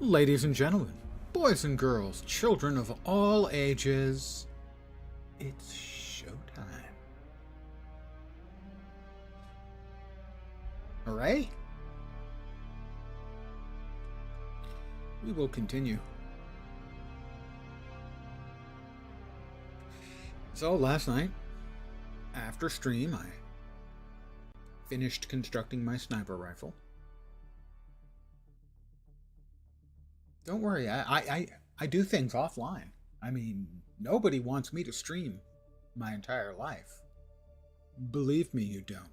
Ladies and gentlemen, boys and girls, children of all ages, it's showtime. Hooray! We will continue. So last night, after stream, I finished constructing my sniper rifle. Don't worry, I do things offline. I mean, nobody wants me to stream my entire life. Believe me, you don't.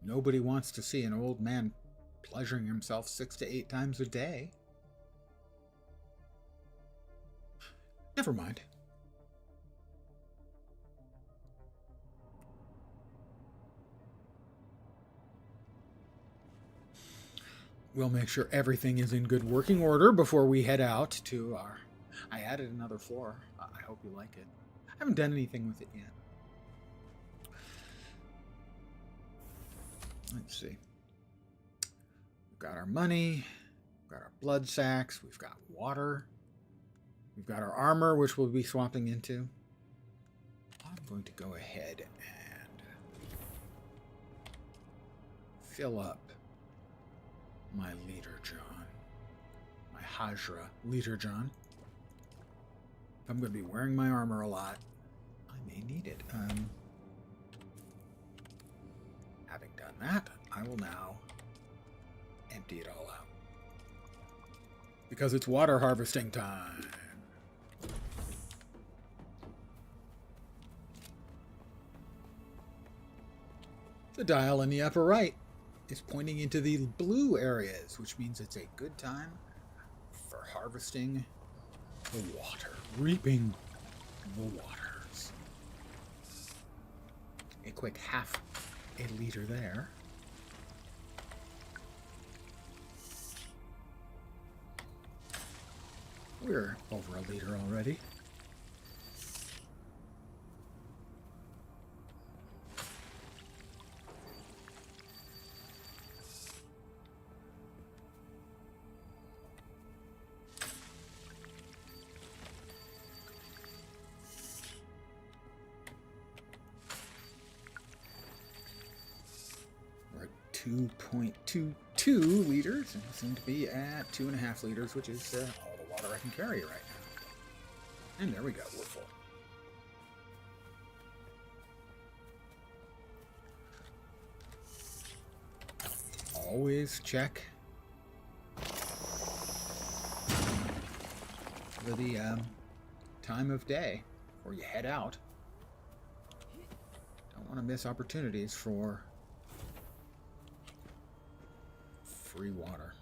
Nobody wants to see an old man pleasuring himself 6 to 8 times a day. Never mind. We'll make sure everything is in good working order before we head out to our... I added another floor. I hope you like it. I haven't done anything with it yet. Let's see. We've got our money. We've got our blood sacks. We've got water. We've got our armor, which we'll be swapping into. I'm going to go ahead and fill up my leader John, my Hajra leader John. I'm going to be wearing my armor a lot. I may need it. Having done that, I will now empty it all out because it's water harvesting time. The dial in the upper right is pointing into the blue areas, which means it's a good time for harvesting the water, reaping the waters. A quick half a liter there. We're over a liter already. We're at 2.22 liters, and we seem to be at 2.5 liters, which is all the water I can carry right now. And there we go, we're full. Always check for the time of day before you head out. Don't want to miss opportunities for free water.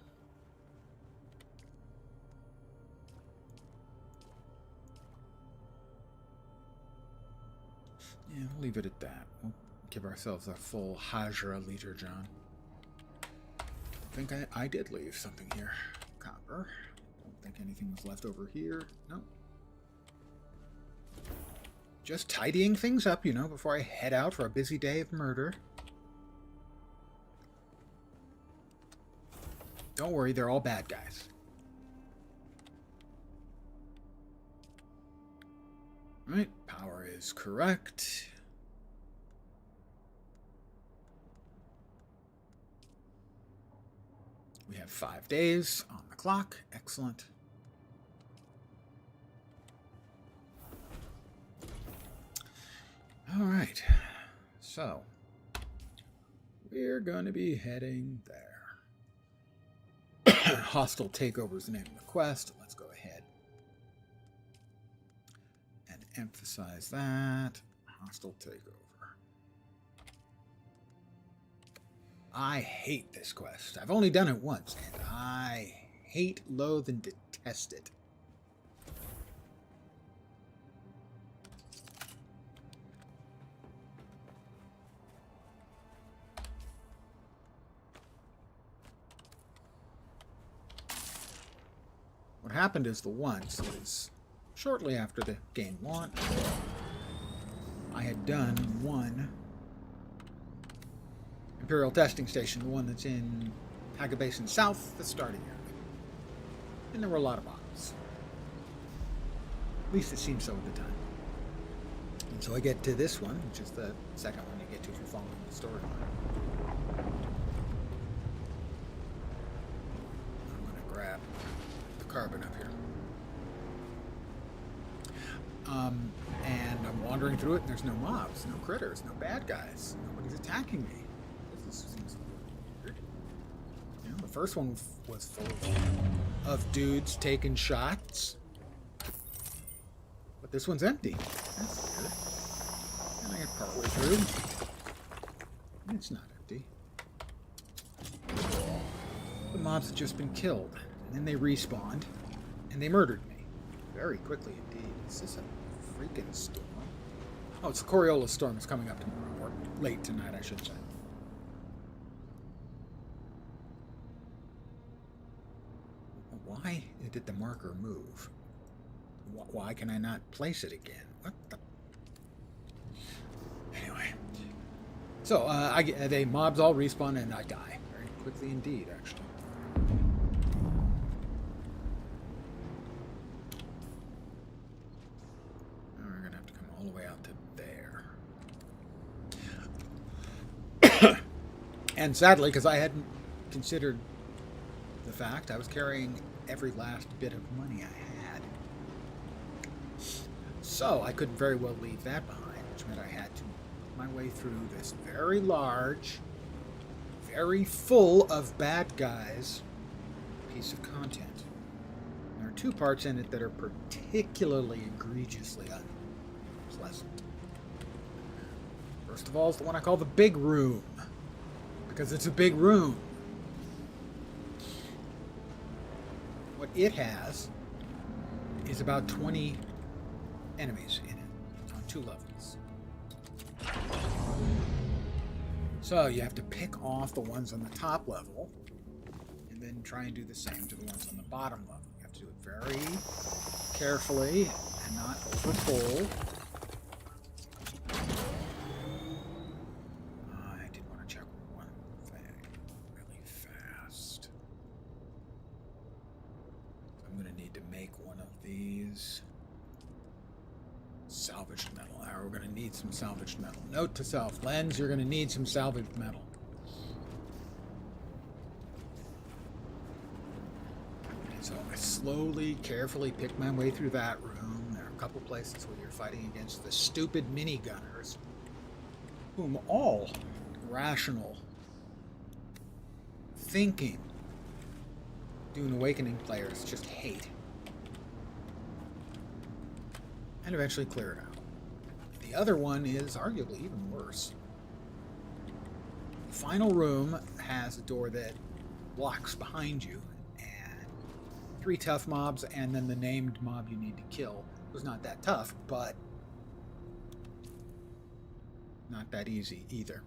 Yeah, we'll leave it at that. We'll give ourselves a full Hajra liter, John. I think I did leave something here. Copper. Don't think anything was left over here. No. Just tidying things up, before I head out for a busy day of murder. Don't worry, they're all bad guys. Right, power is correct. We have 5 days on the clock. Excellent. All right. So, we're going to be heading there. Hostile takeover is the name of the quest. Let's go ahead and emphasize that. Hostile takeover. I hate this quest. I've only done it once, and I hate, loathe, and detest it. What happened is shortly after the game launched, I had done one Imperial testing station, the one that's in Haga Basin South, the starting area. And there were a lot of mobs. At least it seemed so at the time. And so I get to this one, which is the second one you get to if you're following the storyline. I'm going to grab the carbon up here. And I'm wandering through it, and there's no mobs, no critters, no bad guys. Nobody's attacking me. This seems weird. You know, the first one was full of dudes taking shots. But this one's empty. That's weird. And I get partway through. It's not empty. The mobs had just been killed. And then they respawned. And they murdered me. Very quickly indeed. Is this a freaking storm? Oh, it's the Coriolis storm. It's coming up tomorrow. Or late tonight, I should say. Why did the marker move? Why can I not place it again? What the? Anyway. So, the mobs all respawn and I die. Very quickly indeed, actually. Now we're going to have to come all the way out to there. And sadly, because I hadn't considered the fact, I was carrying every last bit of money I had. So I couldn't very well leave that behind, which meant I had to make my way through this very large, very full of bad guys piece of content. There are two parts in it that are particularly egregiously unpleasant. First of all is the one I call the big room, because it's a big room. What it has is about 20 enemies in it on 2 levels. So you have to pick off the ones on the top level and then try and do the same to the ones on the bottom level. You have to do it very carefully and not overpull. I did want to check one thing really fast. I'm going to need to make one of these salvaged metal. Now we're going to need some salvaged metal. Note to self, Lens, you're going to need some salvaged metal. And so I slowly, carefully pick my way through that room. There are a couple places where you're fighting against the stupid minigunners, whom all rational, thinking Dune Awakening players just hate. And eventually clear it out. The other one is arguably even worse. The final room has a door that locks behind you, and 3 tough mobs, and then the named mob you need to kill. It was not that tough, but not that easy either.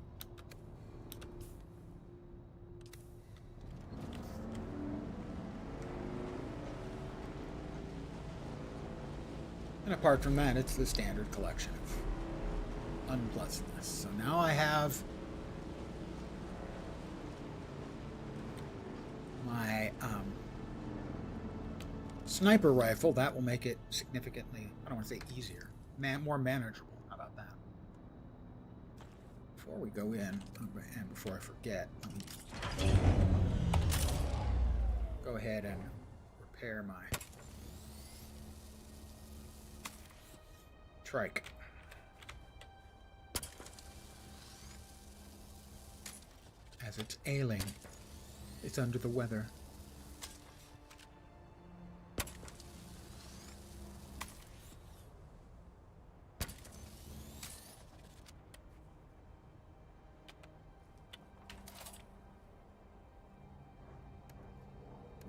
And apart from that, it's the standard collection of unpleasantness. So now I have my sniper rifle. That will make it significantly, I don't want to say easier, more manageable. How about that? Before we go in, and before I forget, let me go ahead and repair my trike. As it's ailing, it's under the weather.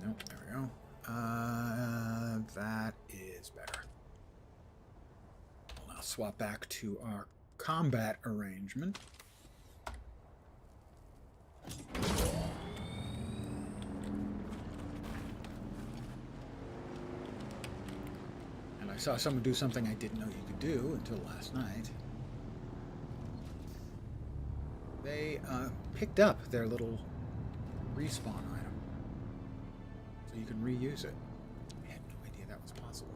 Nope, there we go. That is better. I'll now swap back to our combat arrangement. And I saw someone do something I didn't know you could do until last night. They picked up their little respawn item. So you can reuse it. I had no idea that was possible.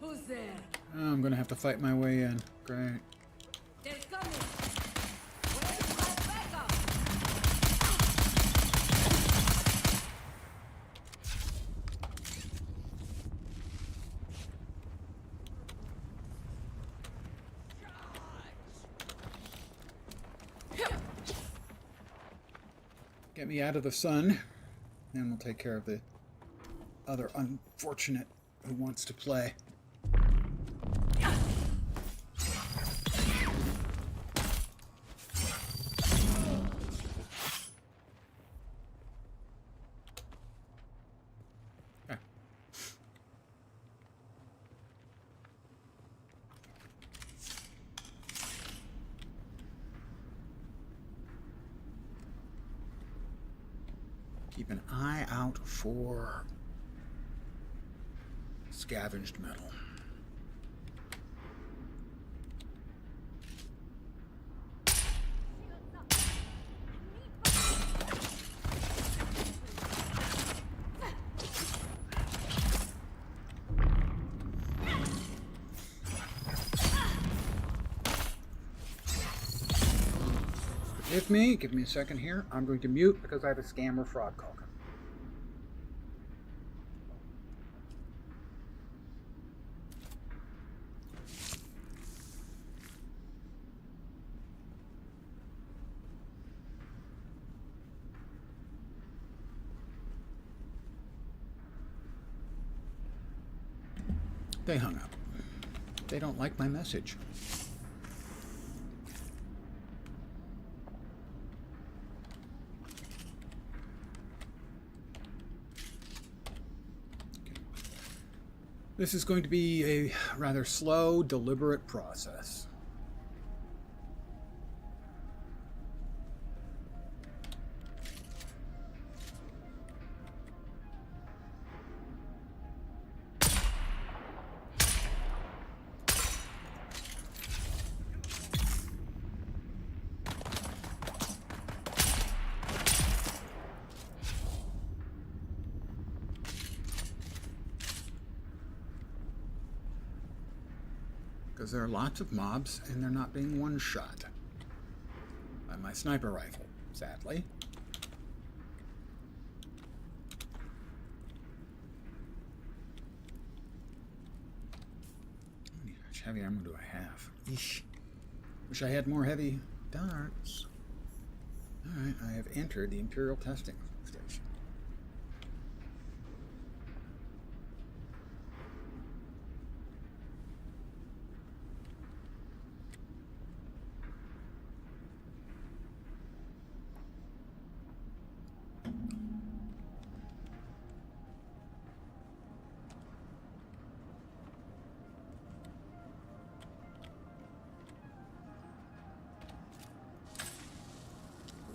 Who's there? I'm gonna have to fight my way in. Great. They're coming. Where's my backup? Get me out of the sun, and we'll take care of the other unfortunate who wants to play. Okay. Keep an eye out for scavenged metal. Give me a second here. I'm going to mute because I have a scammer fraud call coming. They hung up. They don't like my message. This is going to be a rather slow, deliberate process. Because there are lots of mobs and they're not being one-shot by my sniper rifle, sadly. How much heavy ammo do I have? Eesh. Wish I had more heavy darts. Alright, I have entered the Imperial testing station.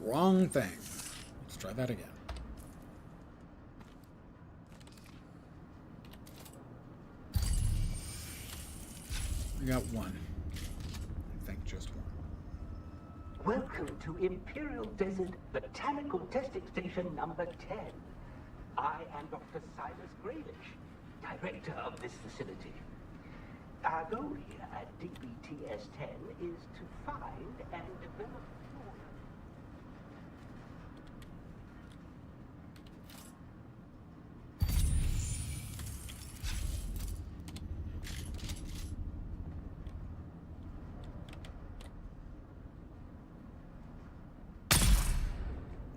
Wrong thing. Let's try that again. I got one. I think just one. Welcome to Imperial Desert Botanical Testing Station number 10. I am Dr. Silas Gravish, director of this facility. Our goal here at DBTS-10 is to find and develop flora.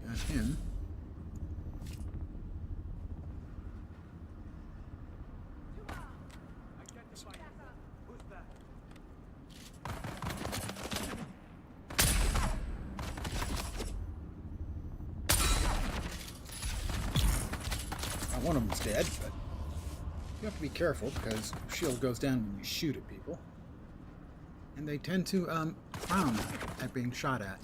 Got him. One of them's dead, but you have to be careful because shield goes down when you shoot at people. And they tend to frown at being shot at.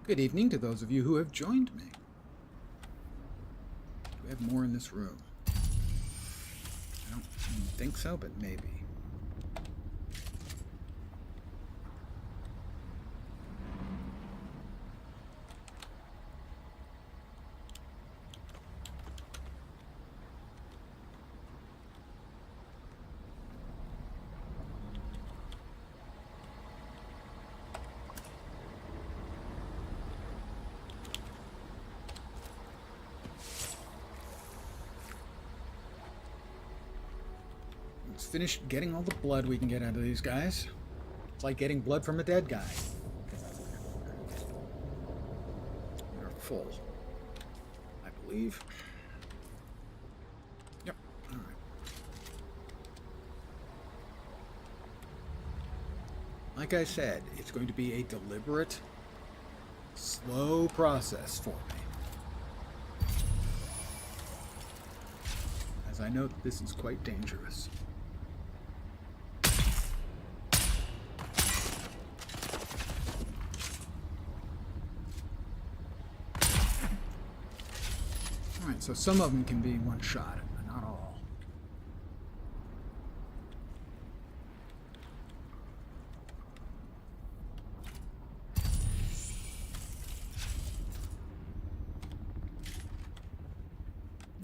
Good evening to those of you who have joined me. Do we have more in this room? I don't think so, but maybe. Let's finish getting all the blood we can get out of these guys. It's like getting blood from a dead guy. We're full, I believe. Yep. All right. Like I said, it's going to be a deliberate, slow process for me. As I note, this is quite dangerous. Alright, so some of them can be one shot, but not all.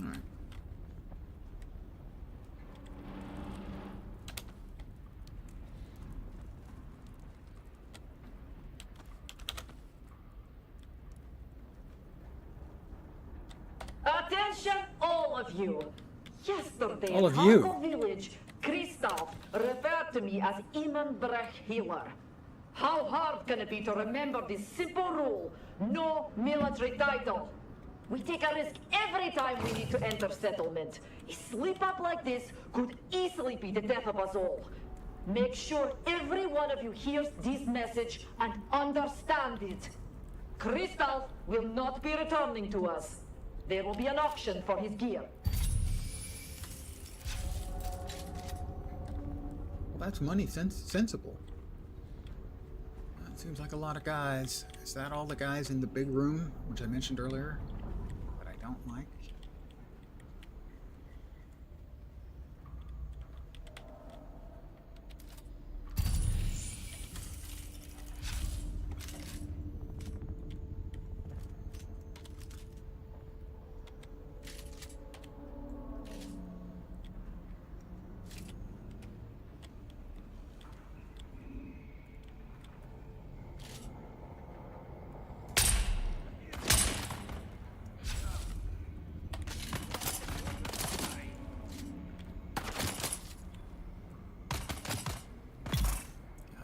Alright. Attention, all of you. Yesterday All in of you. Harko Village, Crystal referred to me as Imanbrech Healer. How hard can it be to remember this simple rule? No military title. We take a risk every time we need to enter settlement. A slip up like this could easily be the death of us all. Make sure every one of you hears this message and understands it. Crystal will not be returning to us. There will be an auction for his gear. Well, that's money sensible. It seems like a lot of guys. Is that all the guys in the big room, which I mentioned earlier, that I don't like?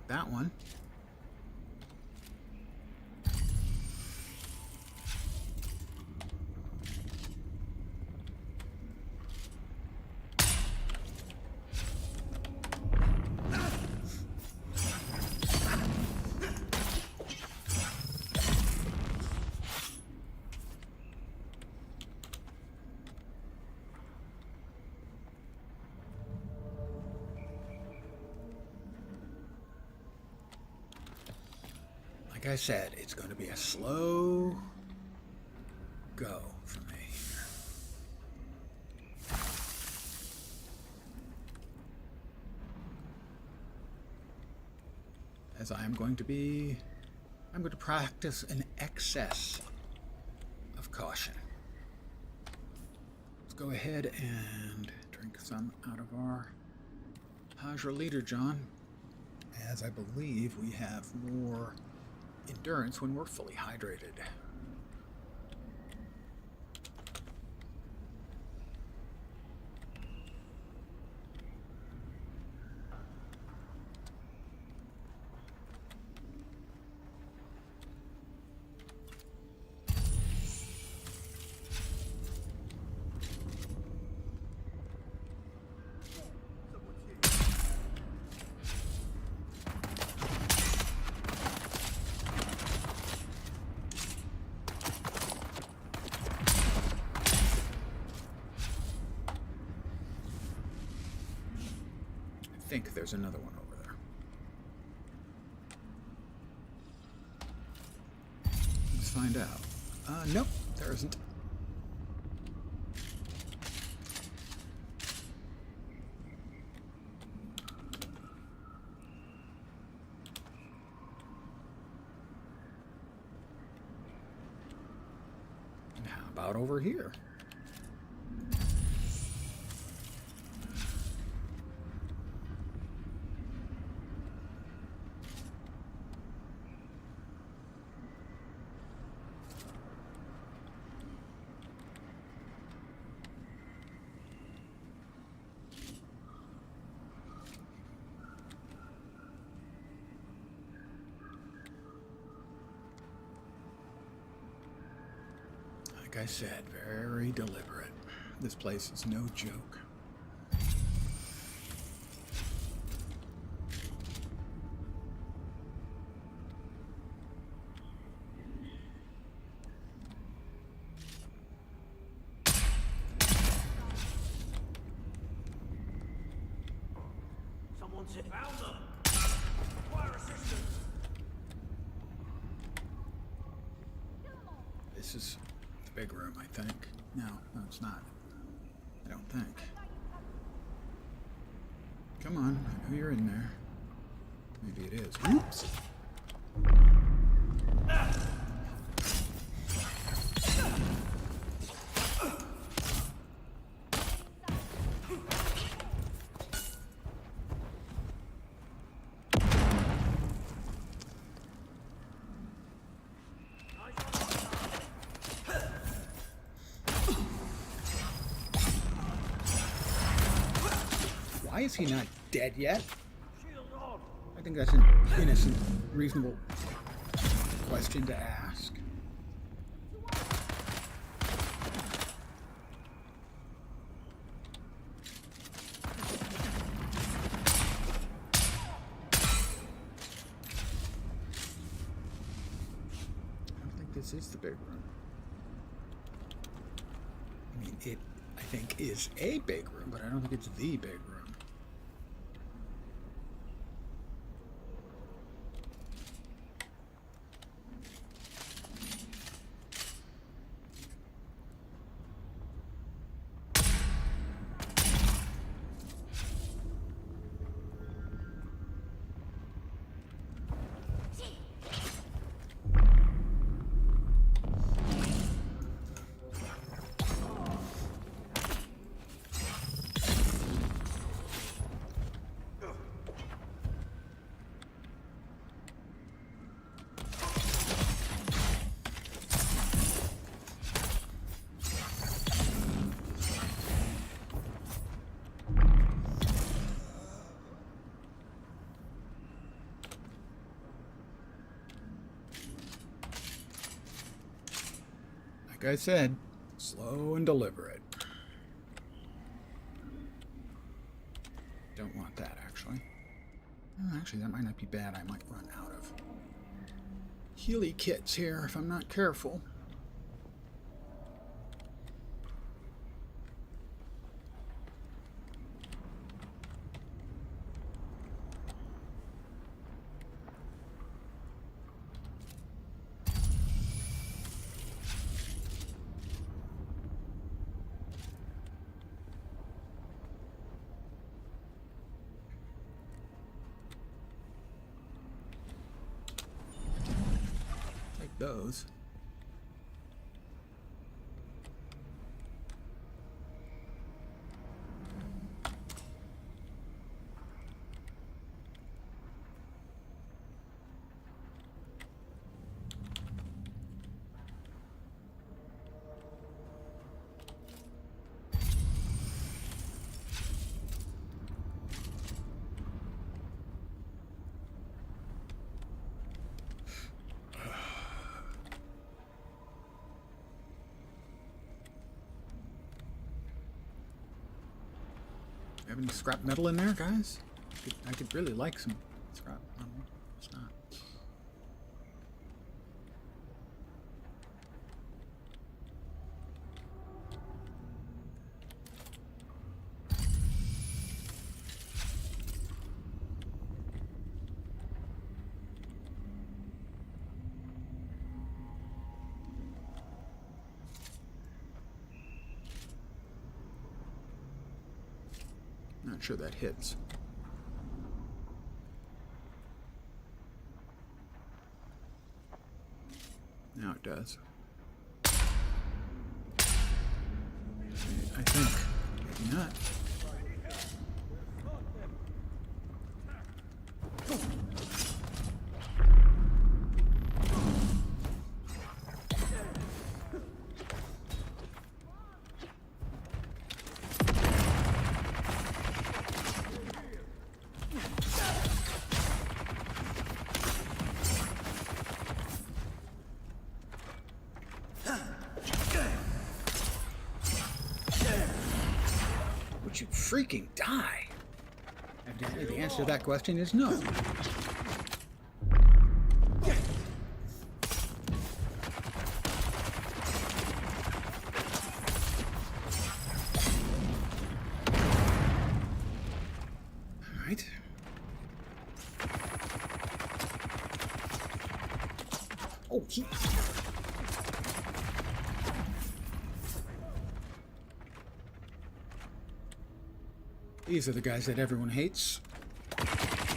That one. Like I said, it's going to be a slow go for me. As I'm going to practice an excess of caution. Let's go ahead and drink some out of our Hajra Leader John, as I believe we have more endurance when we're fully hydrated. think there's another one over there. Let's find out. Nope, there isn't. And how about over here? Like I said, very deliberate. This place is no joke. Someone's hit found them. Fire assistance. This is the big room, I think. No, it's not. I don't think. Come on, I know you're in there. Maybe it is. Oops. Why is he not dead yet? Shield on. I think that's an innocent, reasonable question to ask. I don't think this is the big room. I mean, it, I think, is a big room, but I don't think it's the big room. Like I said, slow and deliberate. Don't want that, actually. Oh, actually, that might not be bad. I might run out of Healy kits here if I'm not careful. Those. Have any scrap metal in there, guys? I could really like some scrap metal. It's not. Not sure that hits. Now it does. I think. Maybe not. Would you freaking die? Evidently, the answer to that question is no. All right. Oh, he... These are the guys that everyone hates,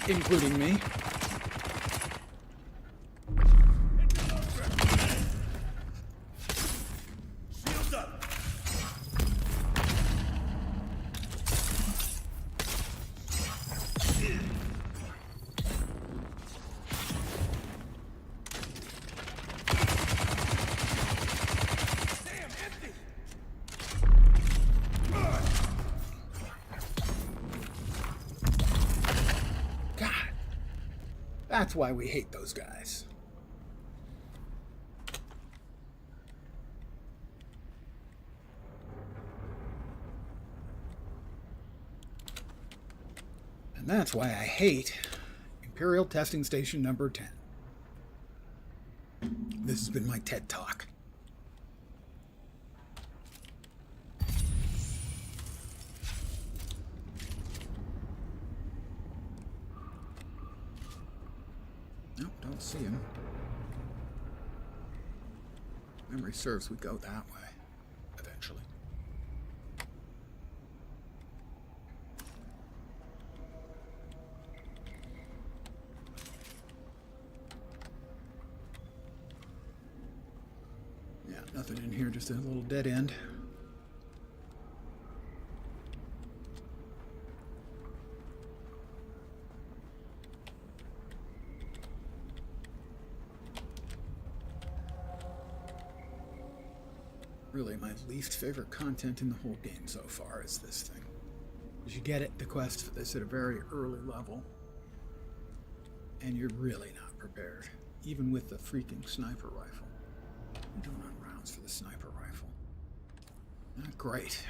including me. Shields up. Damn, empty. God, that's why we hate those guys. And that's why I hate Imperial Testing Station number 10. This has been my TED Talk. Nope, don't see him. Memory serves, we go that way, eventually. Yeah, nothing in here, just a little dead end. Really, my least favorite content in the whole game so far is this thing. Because you get it, the quest for this at a very early level, and you're really not prepared, even with the freaking sniper rifle. You don't run rounds for the sniper rifle. Not great.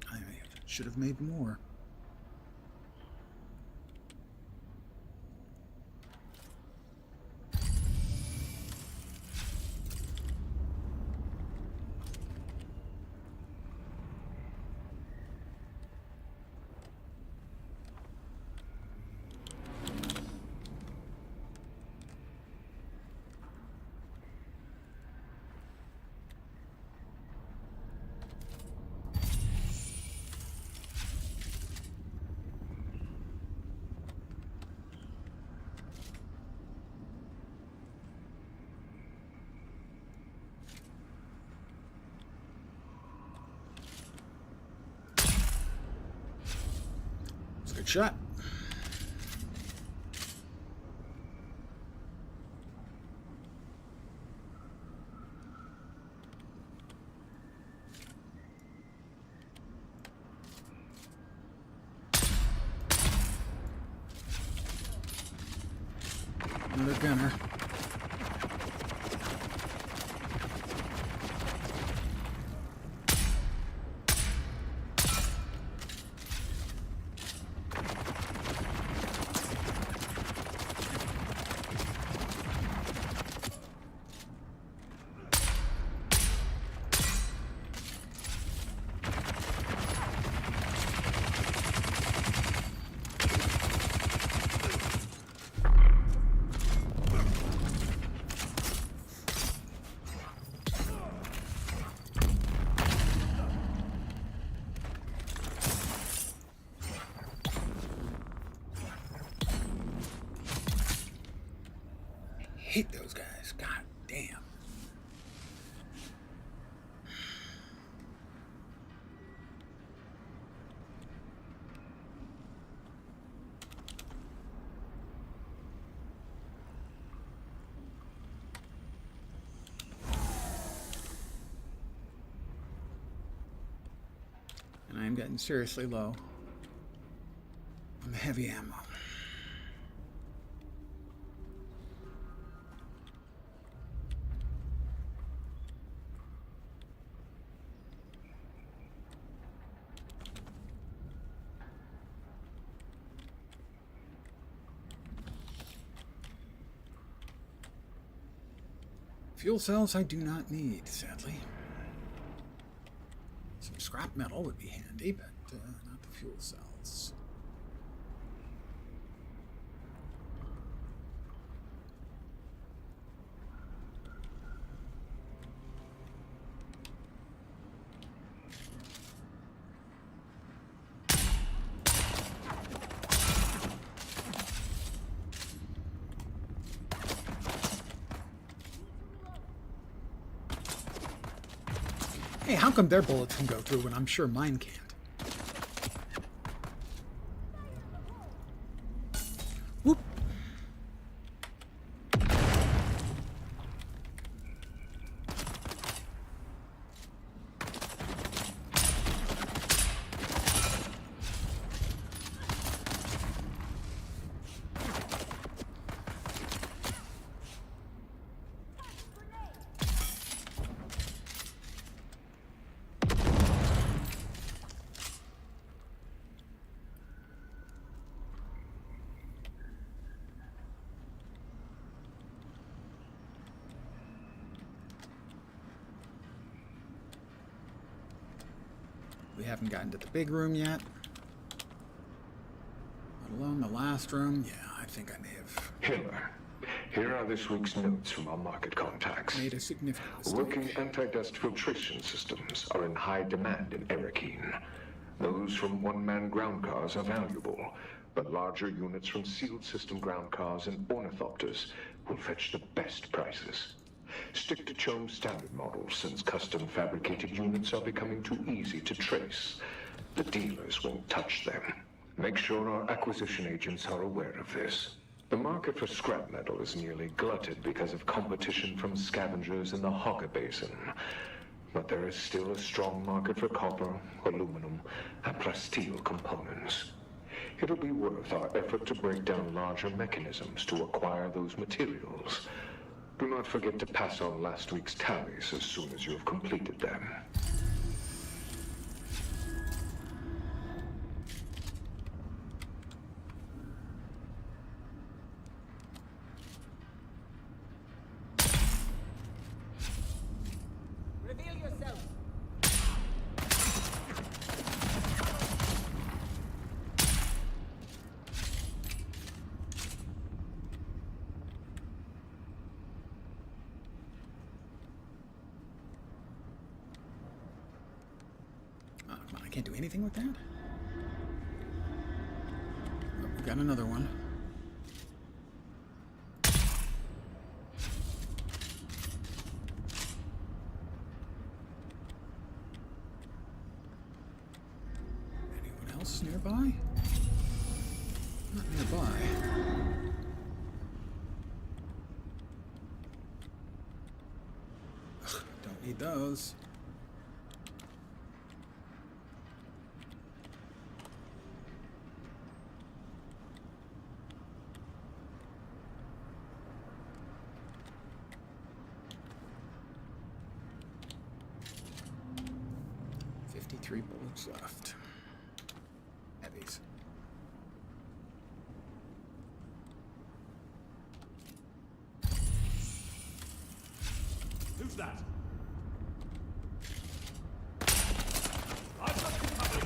I should have made more. It's a good shot. Another gunner. hate those guys. God damn. And I am getting seriously low on the heavy ammo. Fuel cells I do not need, sadly. Some scrap metal would be handy, but not the fuel cells. Hey, how come their bullets can go through when I'm sure mine can't? Whoop. We haven't gotten to the big room yet. Let alone the last room. Yeah, I think I may have Hitler, here are this week's notes from our market contacts. made a significant mistake. Working anti-dust filtration systems are in high demand in Erekine. Those from one-man ground cars are valuable, but larger units from sealed system ground cars and ornithopters will fetch the best prices. Stick to Chome's standard models, since custom fabricated units are becoming too easy to trace. The dealers won't touch them. Make sure our acquisition agents are aware of this. The market for scrap metal is nearly glutted because of competition from scavengers in the Hogger Basin. But there is still a strong market for copper, aluminum, and plasteel components. It'll be worth our effort to break down larger mechanisms to acquire those materials. Do not forget to pass on last week's tallies as soon as you have completed them. Reveal yourself. Oh, come on, I can't do anything with that? Oh, we got another one. Anyone else nearby? Not nearby. Ugh, don't need those. Three bullets left. Heavies. Who's that? I've got you covered.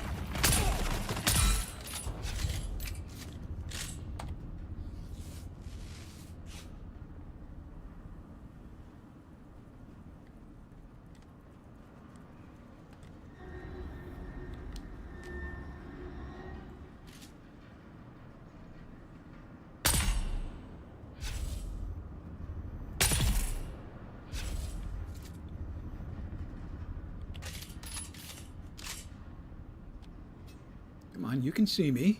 Come on, you can see me.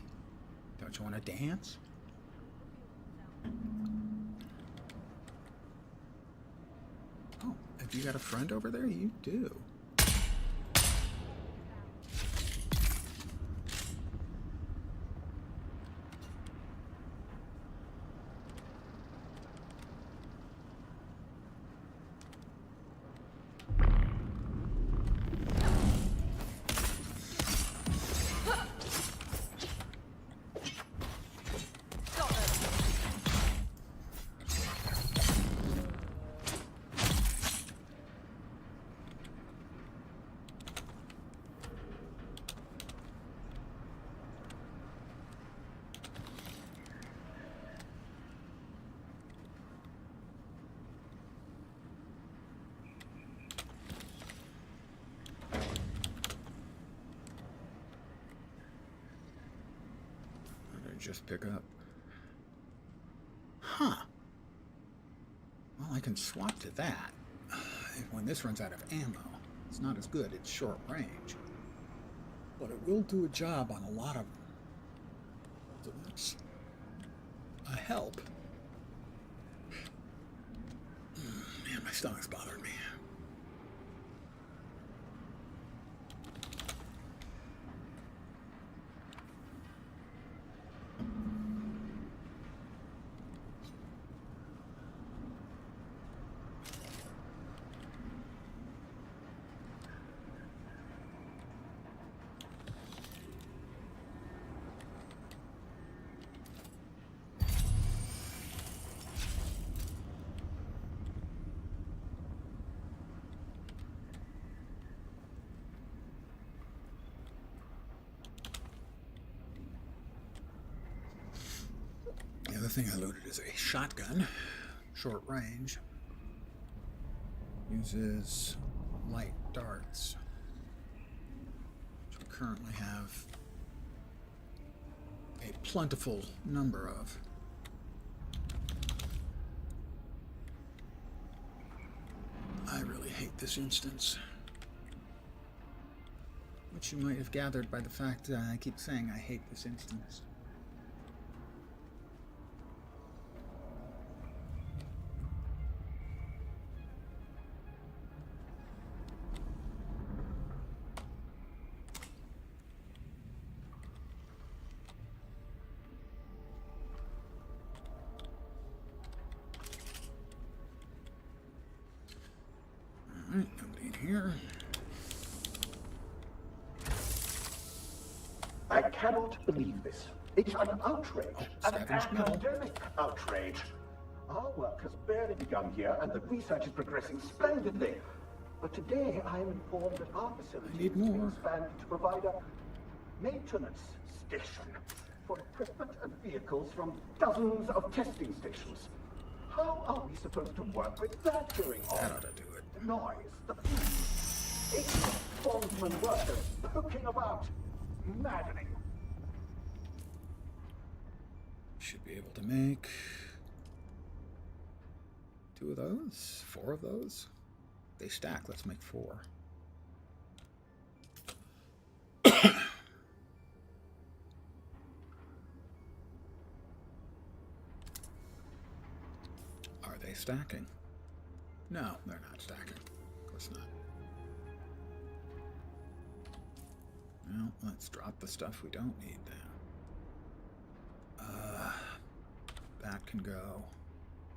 Don't you want to dance? Oh, have you got a friend over there? You do. Just pick up. Huh. Well, I can swap to that. When this runs out of ammo, it's not as good. It's short range. But it will do a job on a lot of them. It's a help. Man, my stomach's bothering me. The other thing I loaded is a shotgun, short range. Uses light darts, which we currently have a plentiful number of. I really hate this instance, which you might have gathered by the fact that I keep saying I hate this instance. Alright, nobody in here. I cannot believe this. It's an outrage. An scavenged metal. academic outrage. Our work has barely begun here, and the research is progressing splendidly. But today, I am informed that our facility need is being more. expanded to provide a maintenance station for equipment and vehicles from dozens of testing stations. How are we supposed to work with that going on? That ought to do it. The noise, the fumes, ignorant bondsman workers poking about. Maddening. Should be able to make 2 of those, 4 of those. They stack. Let's make 4. Are they stacking? No, they're not stacking. Of course not. Well, let's drop the stuff we don't need then. That can go.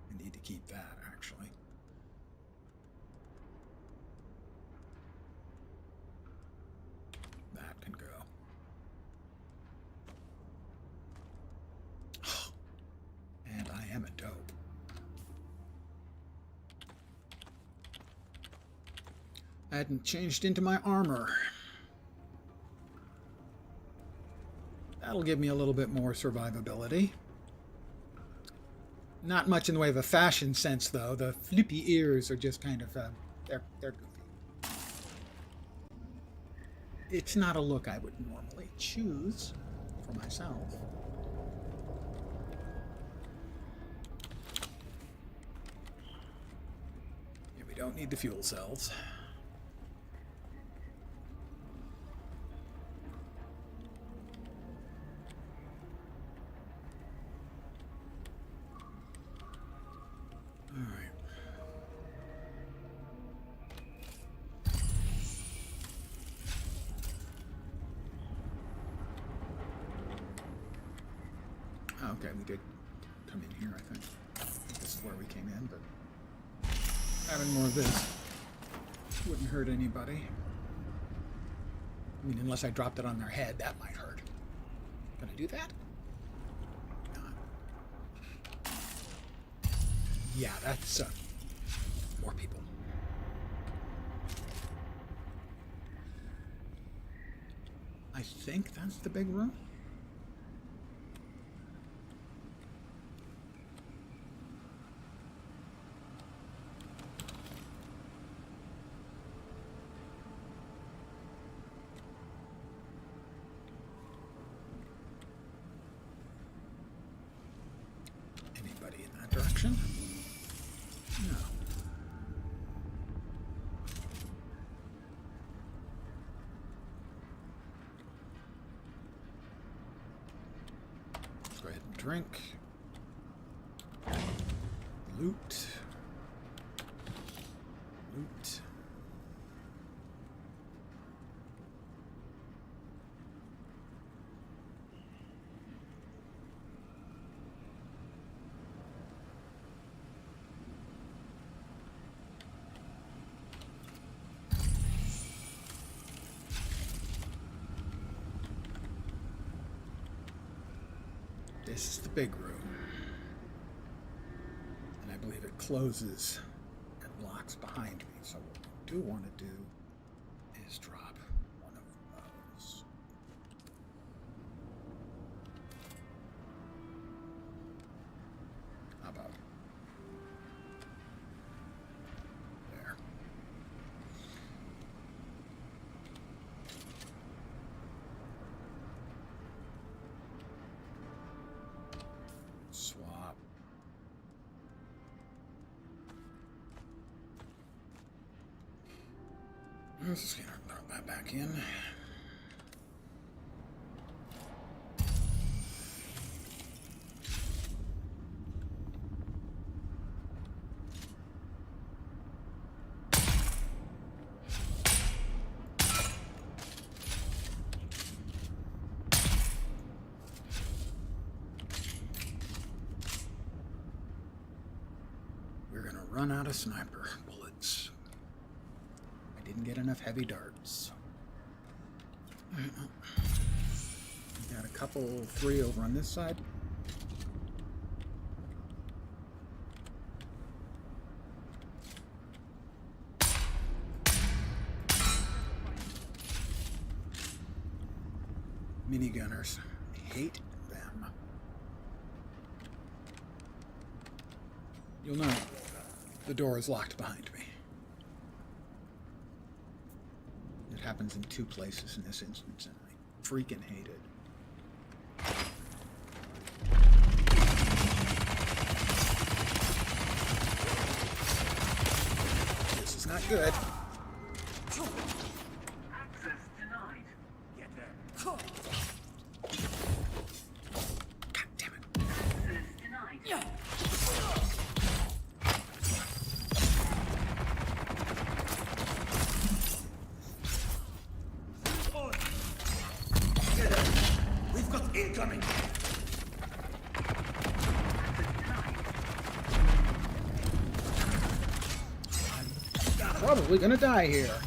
I need to keep that, actually. That can go. And I am a dope. I hadn't changed into my armor. That'll give me a little bit more survivability. Not much in the way of a fashion sense, though. The flippy ears are just kind of, they're goofy. It's not a look I would normally choose for myself. Yeah, we don't need the fuel cells. Oh, okay, we did come in here, I think. This is where we came in, but having more of this wouldn't hurt anybody. I mean, unless I dropped it on their head, that might hurt. Can I do that? No. Yeah, that's more people. I think that's the big room. Anybody in that direction? No. Let's go ahead and drink. Loot. Loot. This is the big room. And I believe it closes and locks behind me. So what we do want to do is drop one of those. How about there? Swap. Let's just throw that back in. We're gonna run out of sniper bullets. I didn't get enough heavy darts. We got a couple, 3 over on this side. Minigunners. I hate them. You'll know the door is locked behind me. It happens in 2 places in this instance, and I freaking hate it. This is not good. Access denied. Get there. God damn it. Access denied. We've got incoming. Probably gonna die here.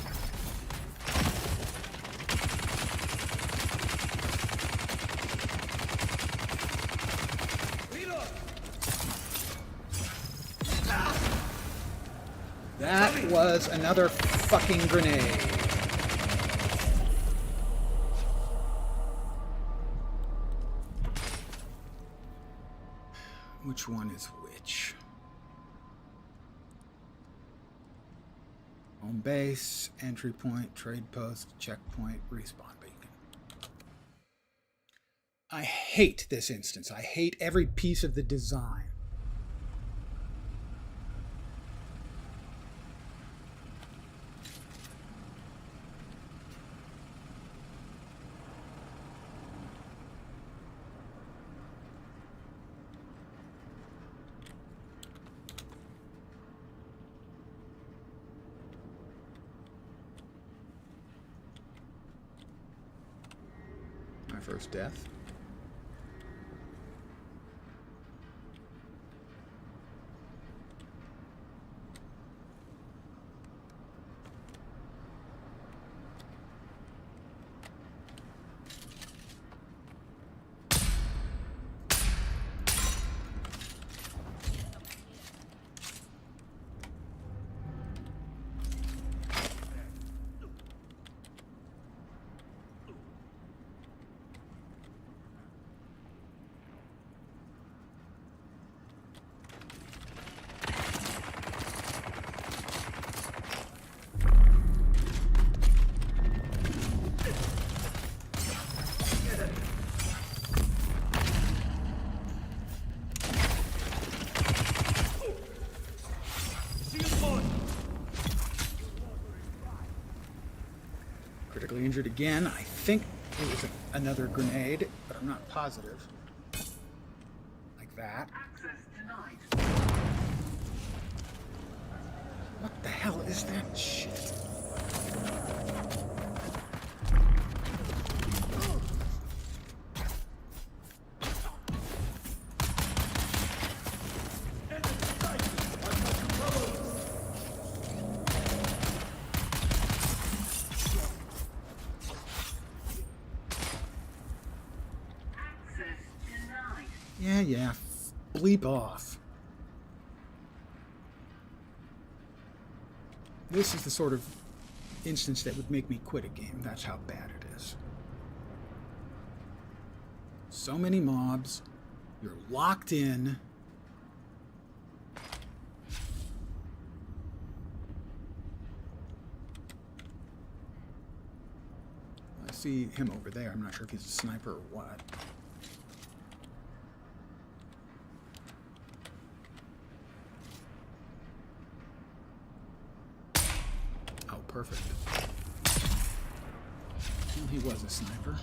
Reload. That was another fucking grenade. Which one is which? Home base, entry point, trade post, checkpoint, respawn beacon. I hate this instance. I hate every piece of the design. My first death. injured again. I think it was another grenade, but I'm not positive. Like that. What the hell is that shit? Yeah, bleep off. This is the sort of instance that would make me quit a game. That's how bad it is. So many mobs. You're locked in. I see him over there. I'm not sure if he's a sniper or what. Perfect. Well, he was a sniper.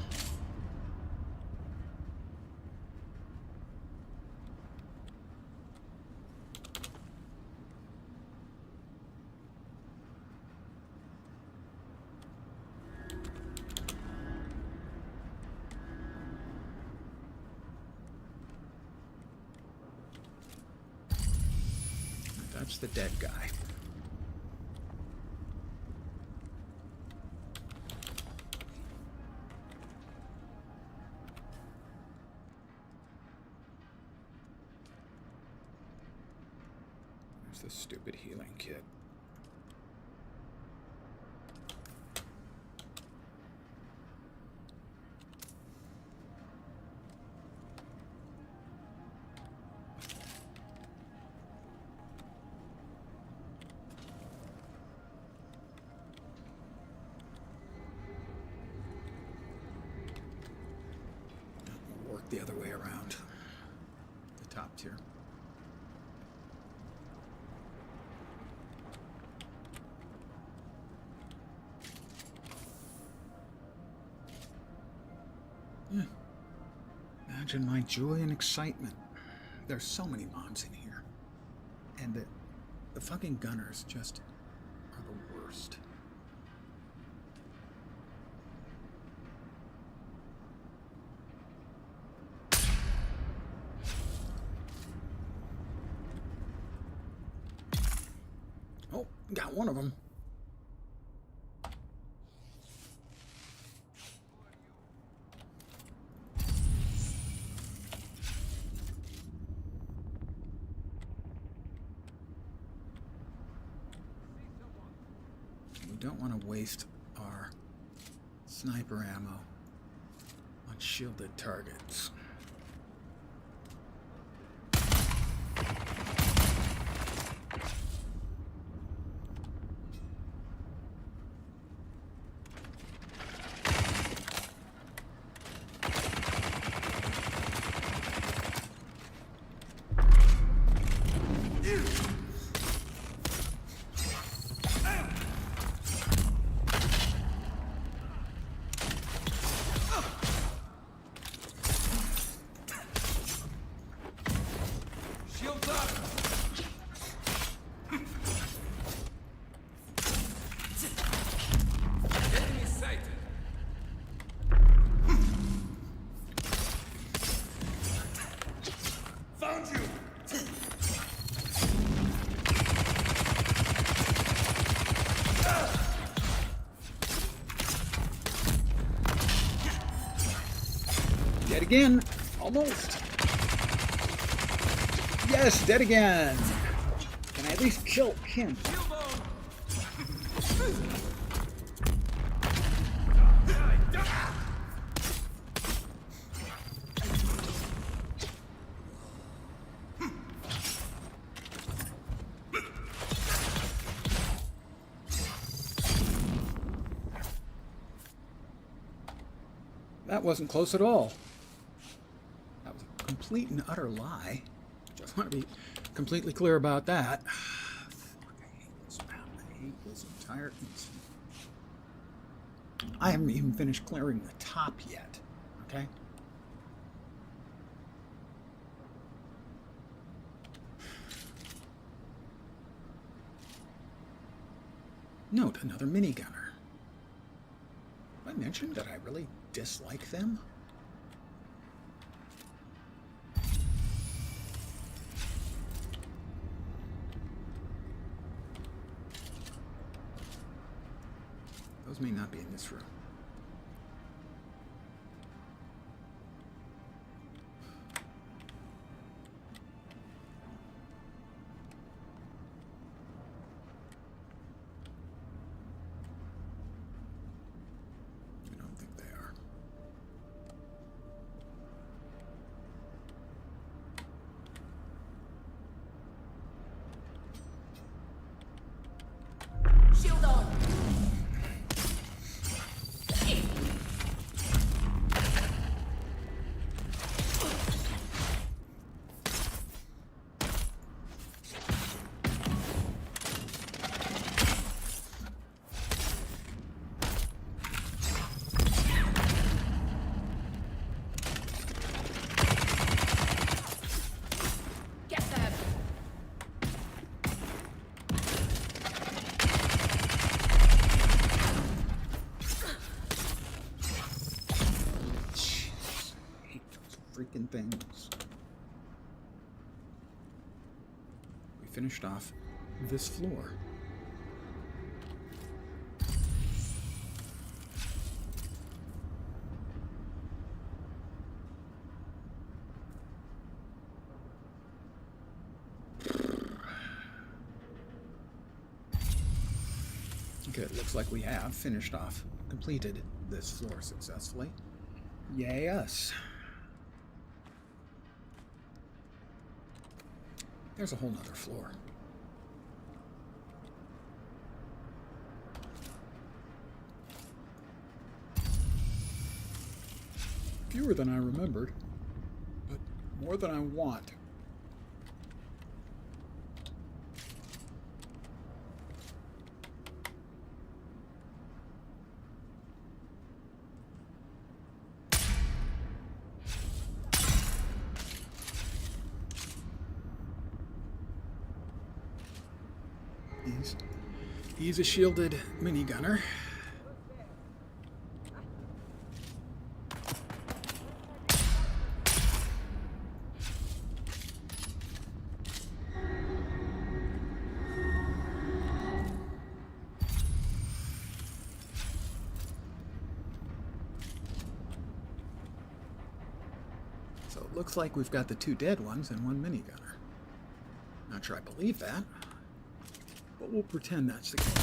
That's the dead guy. This stupid healing kit. We'll work the other way around. The top tier. Yeah. Imagine my joy and excitement. There's so many mobs in here. And the fucking gunners just are the worst. Oh, got one of them. We don't want to waste our sniper ammo on shielded targets. Dead again. Almost. Yes, dead again. Can I at least kill him? That wasn't close at all. That was a complete and utter lie. Just want to be completely clear about that. Fuck, I hate this map. I hate this entire incident. I haven't even finished clearing the top yet. Okay? Note, another minigunner. Did I mention that I really dislike them? Those may not be in this room. I don't think they are. Shield on. Get them. Jeez, I hate those freaking things. We finished off this floor. Okay, it looks like we have finished off, completed this floor successfully. Yay us. There's a whole nother floor. Fewer than I remembered, but more than I want. He's a shielded minigunner. So it looks like we've got the two dead ones and one minigunner. Not sure I believe that, but we'll pretend that's the case.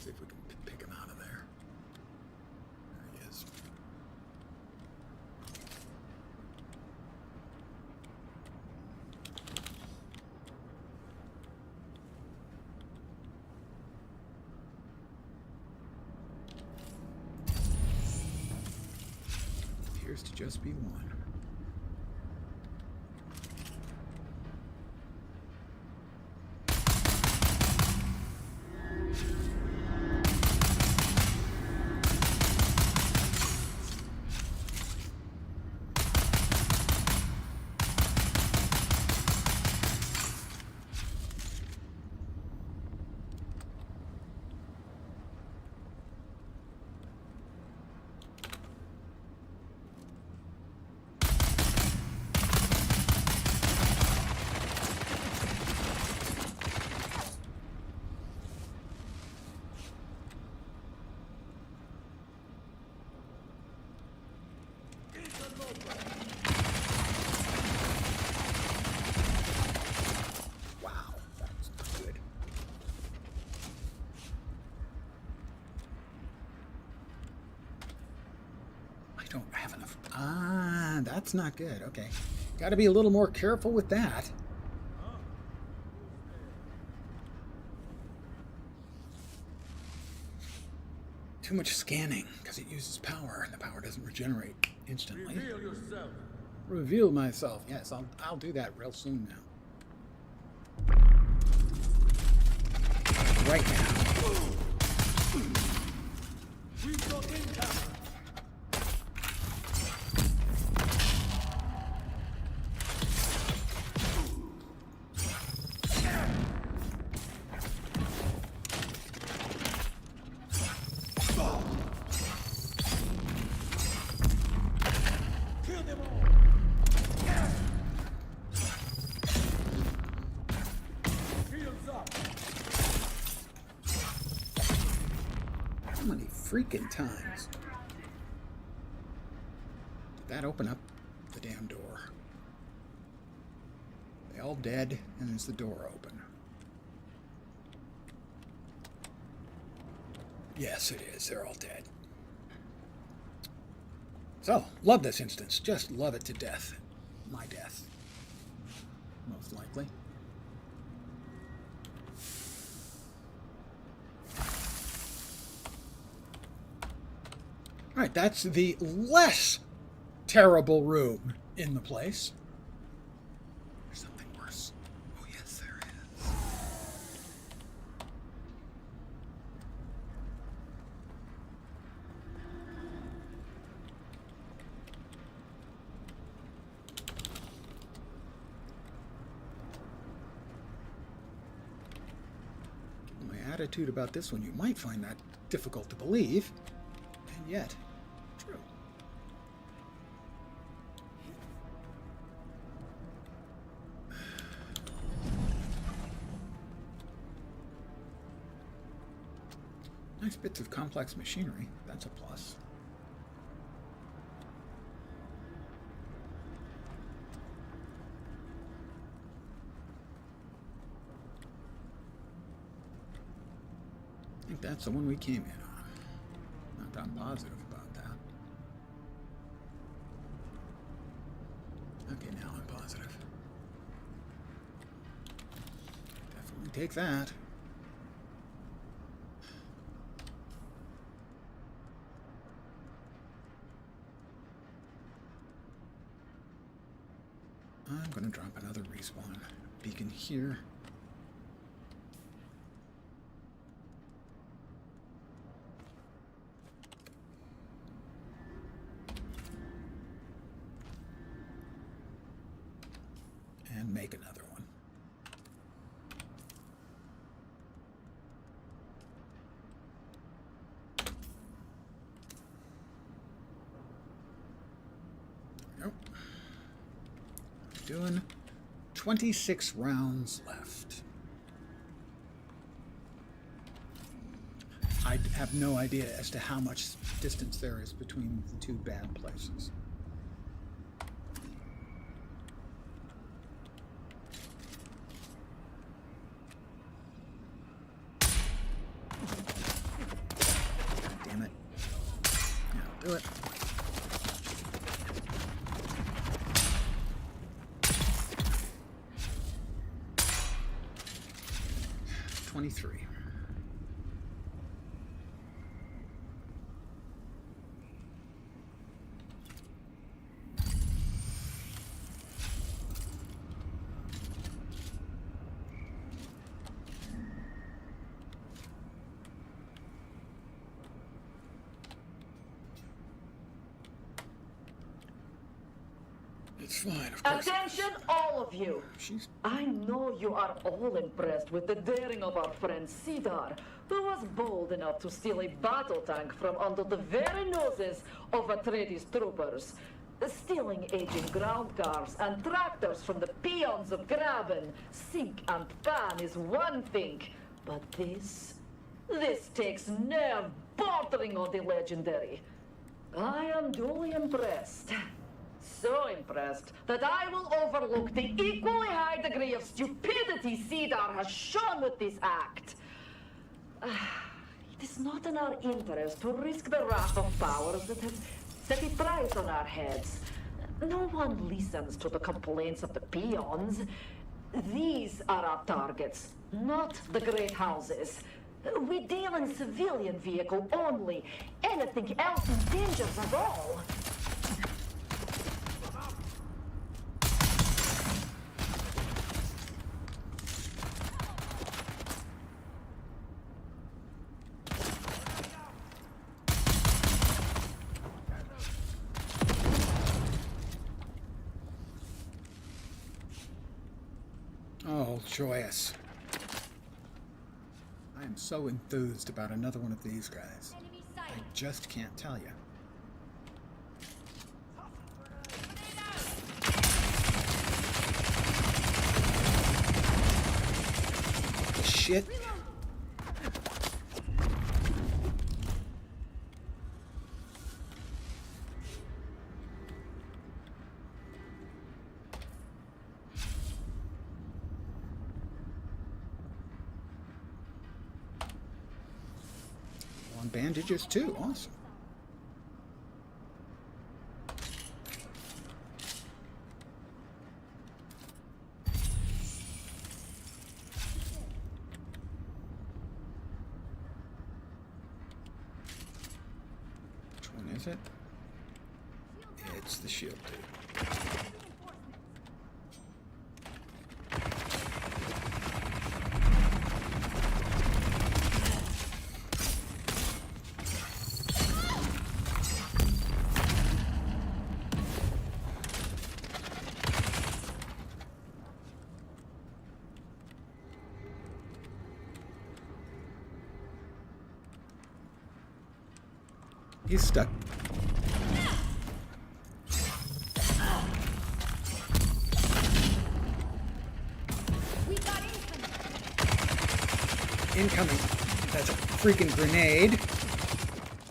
See if we can pick him out of there. There he is. Appears to just be one. Wow, that was not good. I don't have enough. Ah, that's not good. Okay. Got to be a little more careful with that. Too much scanning, because it uses power, and the power doesn't regenerate instantly. Reveal yourself. Reveal myself. Yes, I'll do that real soon now. Right now. We've got intel. Kill them all. Shields up. How many freaking times did that open up the damn door? They all dead, and there's the door open. Yes, it is. They're all dead. So, love this instance. Just love it to death. My death. Most likely. Alright, that's the less terrible room in the place. There's something worse. Oh, yes, there is. My attitude about this one, you might find that difficult to believe, and yet true. Nice bits of complex machinery. That's a plus. I think that's the one we came in on. Not that I'm positive about that. Okay, now I'm positive. Definitely take that. I'm going to drop another respawn beacon here. And make another one. Nope. Doing 26 rounds left. I have no idea as to how much distance there is between the two bad places. Damn it. Yeah, I'll do it. $23. It's fine, of course. Attention, all of you. She's I know you are all impressed with the daring of our friend Cedar, who was bold enough to steal a battle tank from under the very noses of Atreides troopers. Stealing aging ground cars and tractors from the peons of Graben, sink and pan is one thing, but this takes nerve bordering on the legendary. I am duly impressed. So impressed that I will overlook the equally high degree of stupidity Cedar has shown with this act. It is not in our interest to risk the wrath of powers that have set a price on our heads. No one listens to the complaints of the peons. These are our targets, not the great houses. We deal in civilian vehicle only. Anything else endangers us all. Oh, joyous. I am so enthused about another one of these guys. Enemy I sight. just can't tell you. Shit. On bandages too, awesome. Which one is it? It's the shield dude. He's stuck. We got incoming. Incoming. That's a freaking grenade,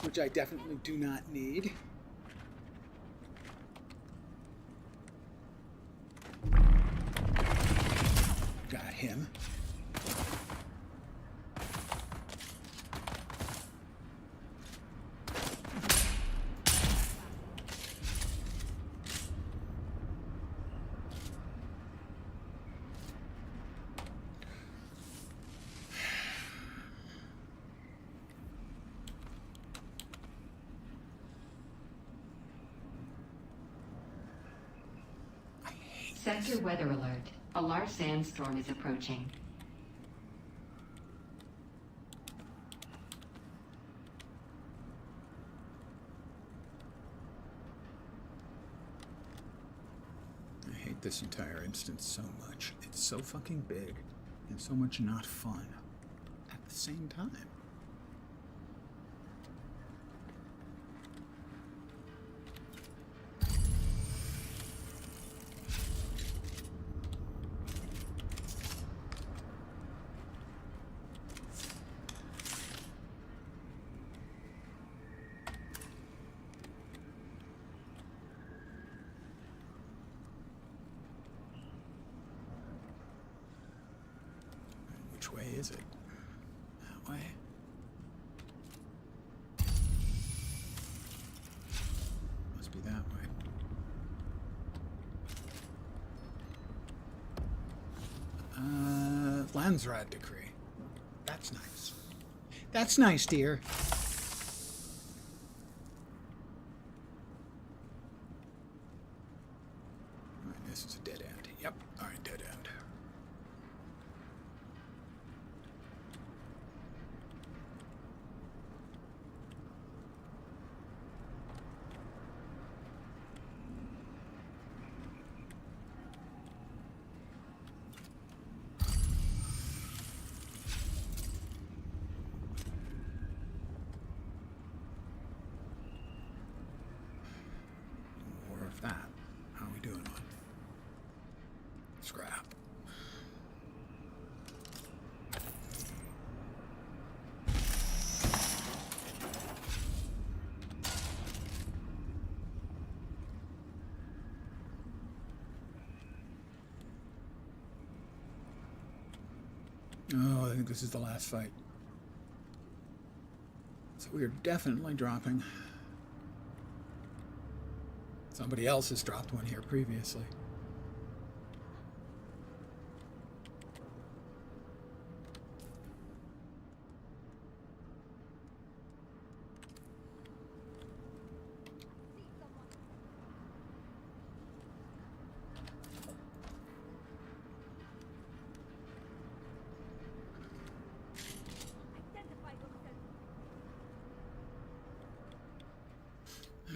which I definitely do not need. Got him. Sector weather alert. A large sandstorm is approaching. I hate this entire instance so much. It's so fucking big and so much not fun at the same time. Which way is it? That way? Must be that way. Landsrad decree. That's nice. That's nice, dear. Alright, this is a dead end. Yep. Alright, dead end. More of that. How are we doing on scrap? Oh, I think this is the last fight. So we are definitely dropping. Somebody else has dropped one here previously.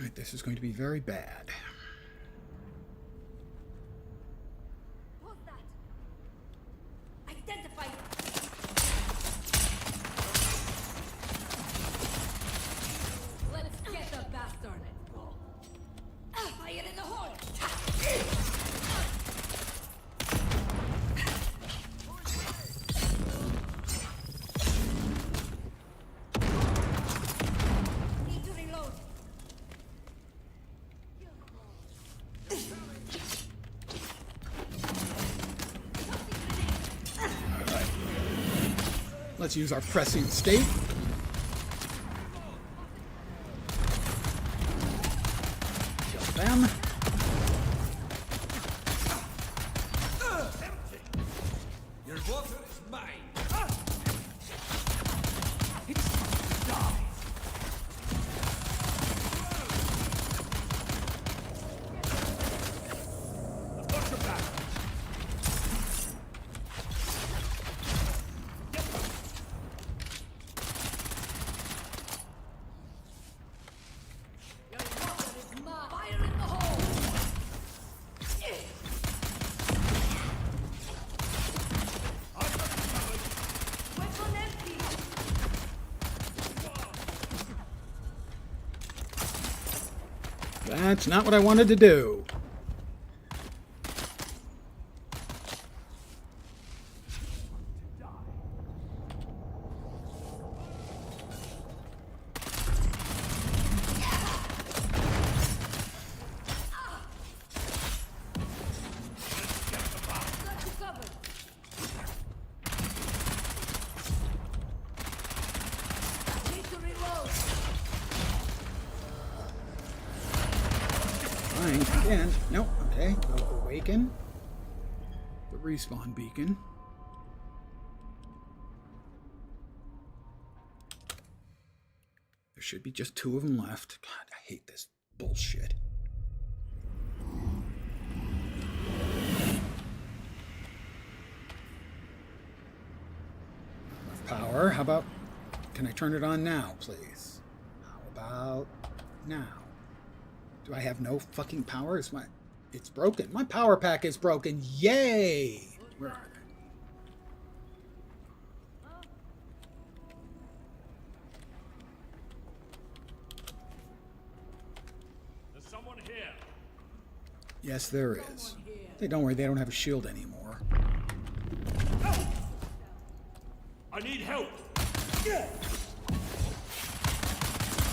Alright, this is going to be very bad. Who's that? Identify. Let's get the bastard. Fire in the hole. Need to reload. Let's use our pressing state. Kill them. Your water is mine. I've got your back. Your water is mine. Fire in the hole. Weapon empty. That's not what I wanted to do. Got you covered. Need to reload. Fine. Again. Nope. Okay. Go awaken. The respawn beacon. There should be just 2 of them left. God, I hate this bullshit. Enough power. How about... Can I turn it on now, please? How about now? Do I have no fucking power? It's broken. My power pack is broken. Yay! Where are they? There's someone here. Yes, there is. Hey, don't worry, they don't have a shield anymore. I need help.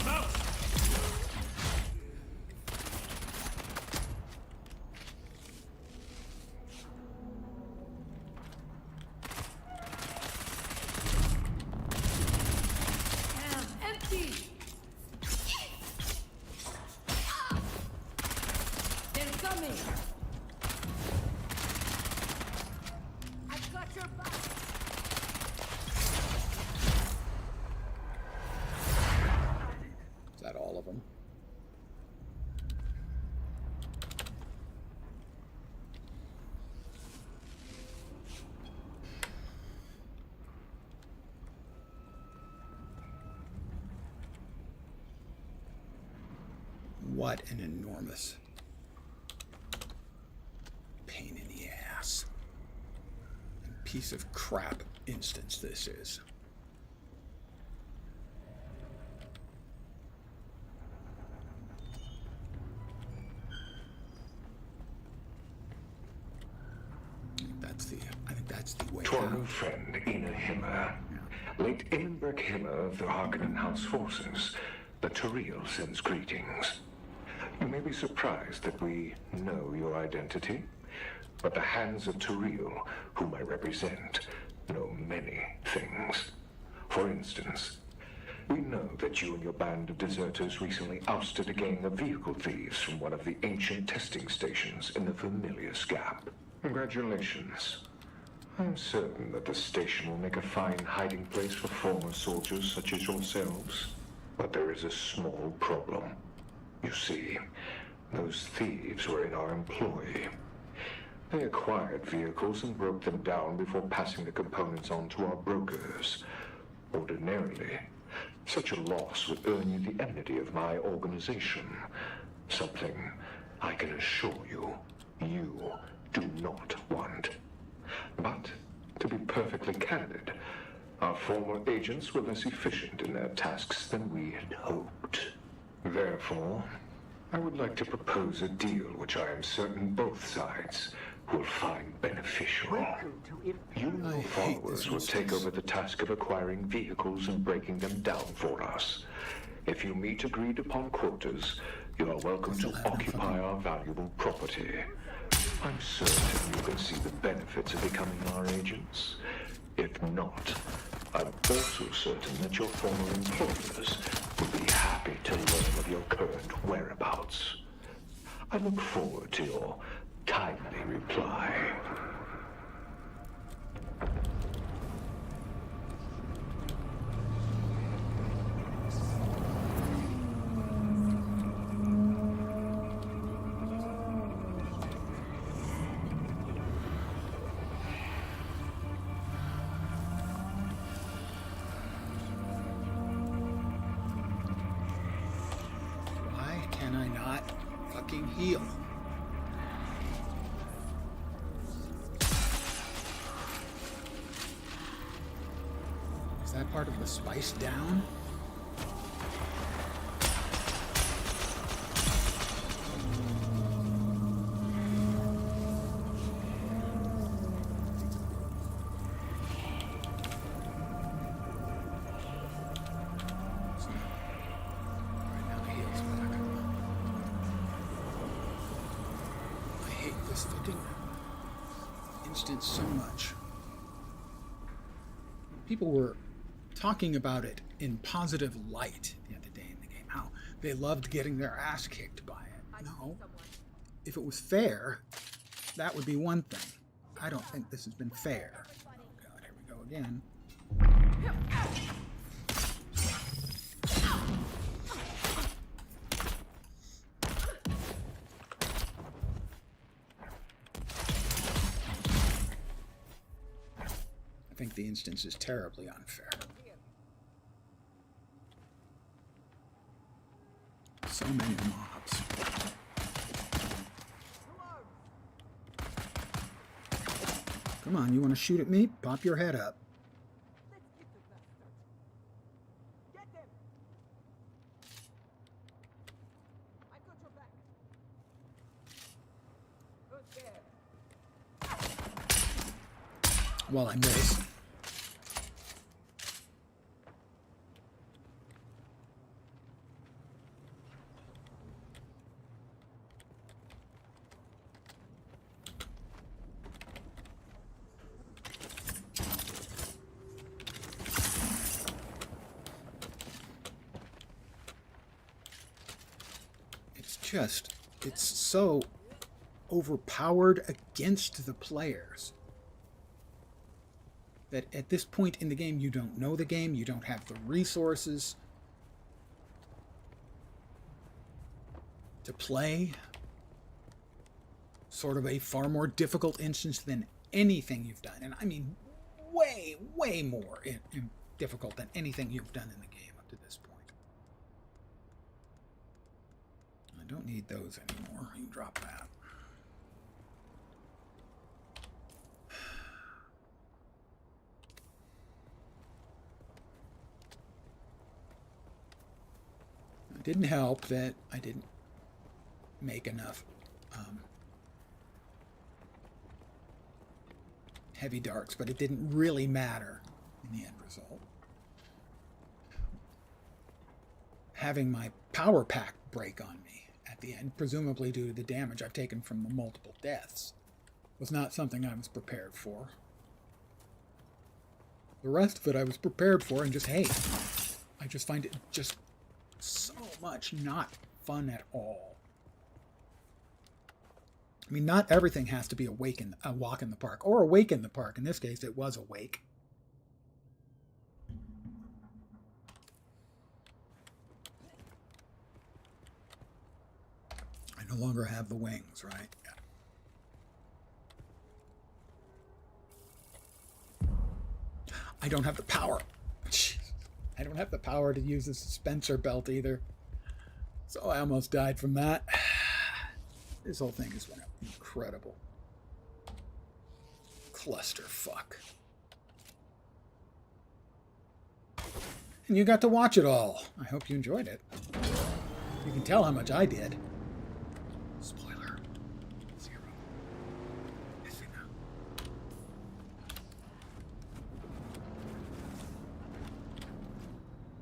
Mount. Empty. They're coming. I've got your back. Is that all of them? What an enormous pain in the ass and piece of crap instance this is. I think that's the way To our out. new friend, Ina Himmer, late Immenberg Himmer of the Harkonnen House forces, the Turiel sends greetings. You may be surprised that we know your identity, but the hands of Turiel, whom I represent, know many things. For instance, we know that you and your band of deserters recently ousted a gang of vehicle thieves from one of the ancient testing stations in the Familius Gap. Congratulations. I'm certain that the station will make a fine hiding place for former soldiers such as yourselves. But there is a small problem. You see, those thieves were in our employ. They acquired vehicles and broke them down before passing the components on to our brokers. Ordinarily, Such a loss would earn you the enmity of my organization. Something I can assure you, you do not want. But, to be perfectly candid, our former agents were less efficient in their tasks than we had hoped. Therefore, I would like to propose a deal which I am certain both sides will find beneficial. Welcome to You and your followers will take over the task of acquiring vehicles and breaking them down for us. If you meet agreed upon quotas, you are welcome to occupy our valuable property. I'm certain you can see the benefits of becoming our agents. If not, I'm also certain that your former employers will be happy to learn of your current whereabouts. I look forward to your timely reply. Why can I not fucking heal? Is that part of the spice down? Right now the heal's back. I hate this fucking instance so much. People were talking about it in positive light the other day in the game, how they loved getting their ass kicked by it. No, if it was fair, that would be one thing. I don't think this has been fair. Oh god, here we go again. I think the instance is terribly unfair. So many mobs. Come on, you want to shoot at me? Pop your head up. Well, I miss. It's so overpowered against the players that at this point in the game you don't know the game, you don't have the resources to play sort of a far more difficult instance than anything you've done. And I mean way, way more difficult than anything you've done in the game up to this point. I don't need those anymore. You can drop that. It didn't help that I didn't make enough heavy darts, but it didn't really matter in the end result. Having my power pack break on me at the end, presumably due to the damage I've taken from the multiple deaths, was not something I was prepared for. The rest of it I was prepared for and just hate. I just find it just so much not fun at all. I mean, not everything has to be a walk in the park, or a wake in the park. In this case, it was a wake. I no longer have the wings, right? Yeah. I don't have the power. Jeez. I don't have the power to use the suspensor belt either. So I almost died from that. This whole thing has been incredible. Clusterfuck. And you got to watch it all. I hope you enjoyed it. You can tell how much I did. Spoiler. 0. Yes, we know.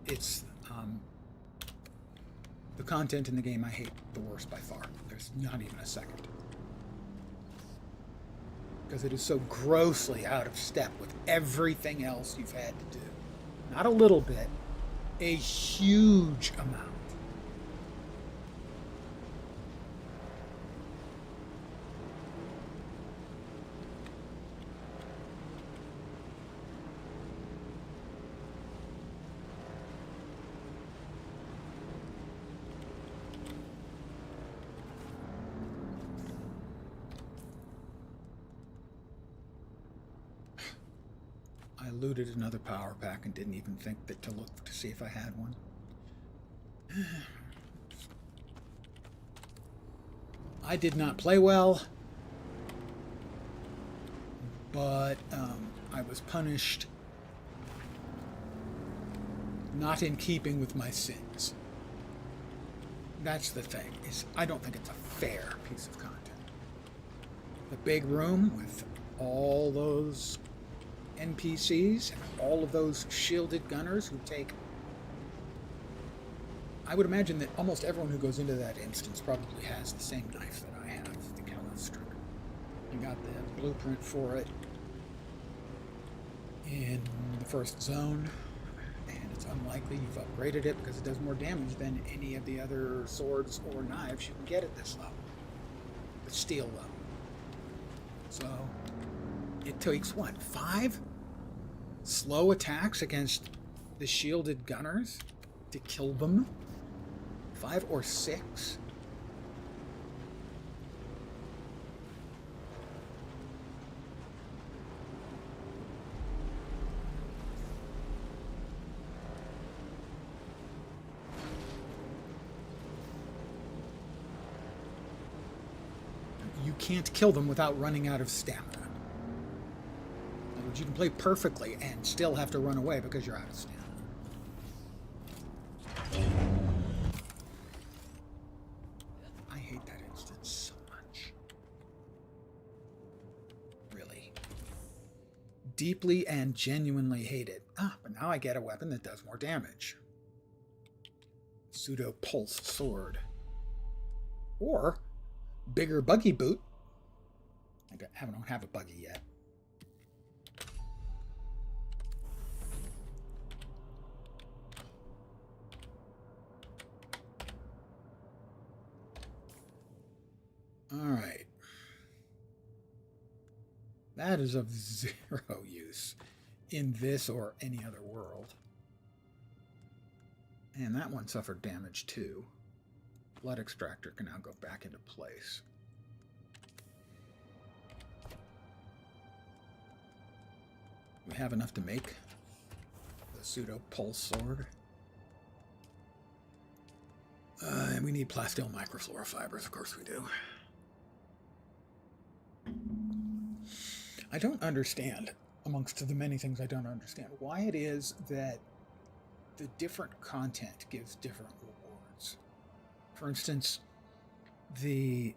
It's the content in the game I hate the worst by far. There's not even a second. Because it is so grossly out of step with everything else you've had to do. Not a little bit, a huge amount. I looted another power pack and didn't even think to look to see if I had one. I did not play well, but I was punished not in keeping with my sins. That's the thing, is I don't think it's a fair piece of content. The big room with all those NPCs and all of those shielded gunners who take... I would imagine that almost everyone who goes into that instance probably has the same knife that I have, the Callister. You got the blueprint for it in the first zone, and it's unlikely you've upgraded it because it does more damage than any of the other swords or knives you can get at this level, the steel level. So it takes, what, 5 slow attacks against the shielded gunners to kill them? 5 or 6? You can't kill them without running out of stamina. You can play perfectly and still have to run away because you're out of stamina. I hate that instance so much. Really. Deeply and genuinely hate it. But now I get a weapon that does more damage. Pseudo pulse sword. Or bigger buggy boot. I don't have a buggy yet. All right. That is of 0 use in this or any other world. And that one suffered damage too. Blood extractor can now go back into place. We have enough to make the pseudo pulse sword. And we need plasteel microfluorofibers, of course we do. I don't understand, amongst the many things I don't understand, why it is that the different content gives different rewards. For instance, the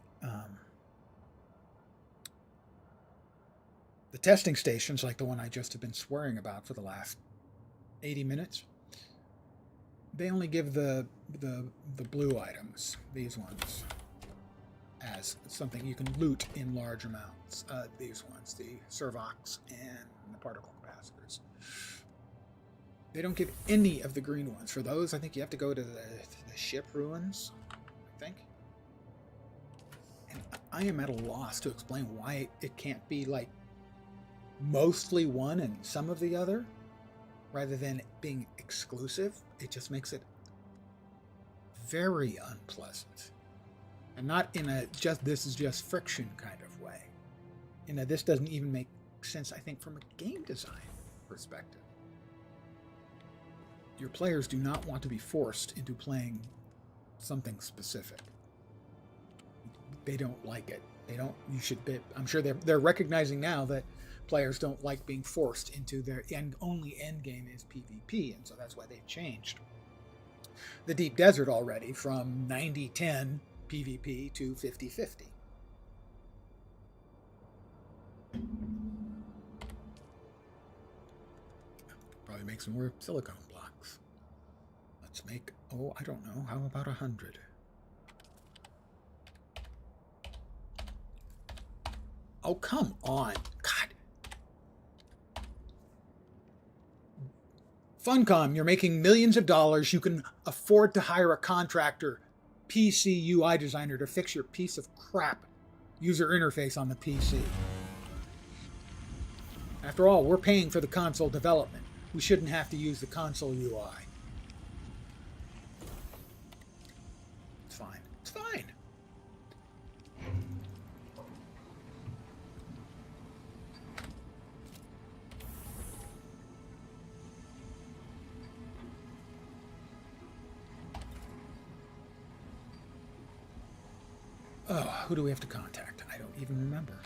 testing stations, like the one I just have been swearing about for the last 80 minutes, they only give the blue items, these ones, as something you can loot in large amounts. These ones, the Servox and the particle capacitors. They don't give any of the green ones. For those, I think you have to go to the ship ruins, I think. And I am at a loss to explain why it can't be like mostly one and some of the other, rather than being exclusive. It just makes it very unpleasant. And not in a this is just friction kind of way. This doesn't even make sense, I think, from a game design perspective. your players do not want to be forced into playing something specific. They don't like it. They don't. You should be. I'm sure they're recognizing now that players don't like being forced into their only end game is PvP, and so that's why they've changed the Deep Desert already from 90-10 PvP to 50-50. Probably make some more silicone blocks. Let's make, oh, I don't know, how about 100? Oh, come on. God. Funcom, you're making millions of dollars. You can afford to hire a contractor, PC UI designer, to fix your piece of crap user interface on the PC. After all, we're paying for the console development. We shouldn't have to use the console UI. It's fine. It's fine. Oh, who do we have to contact? I don't even remember.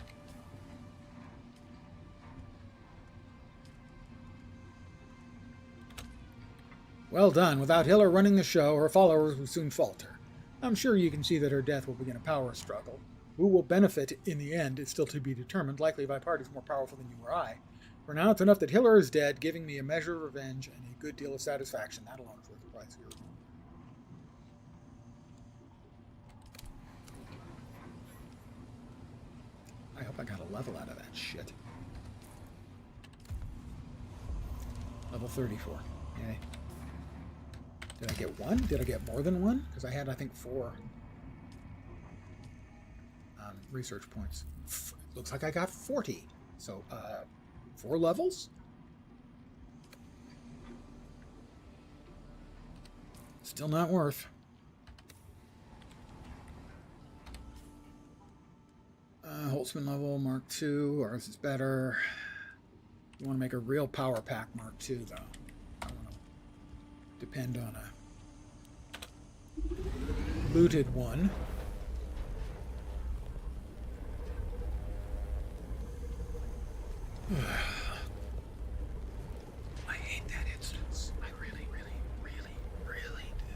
Well done. Without Hiller running the show, her followers will soon falter. I'm sure you can see that her death will begin a power struggle. Who will benefit in the end is still to be determined, likely by parties more powerful than you or I. For now, it's enough that Hiller is dead, giving me a measure of revenge and a good deal of satisfaction. That alone is worth the price here. I hope I got a level out of that shit. Level 34. Yay. Did I get one? Did I get more than one? Because I had, I think, 4 research points. Looks like I got 40. So, 4 levels? Still not worth. Holtzman level Mark II. Ours is better. You want to make a real power pack Mark II, though. I want to depend on a looted one. I hate that instance. I really, really, really, really do.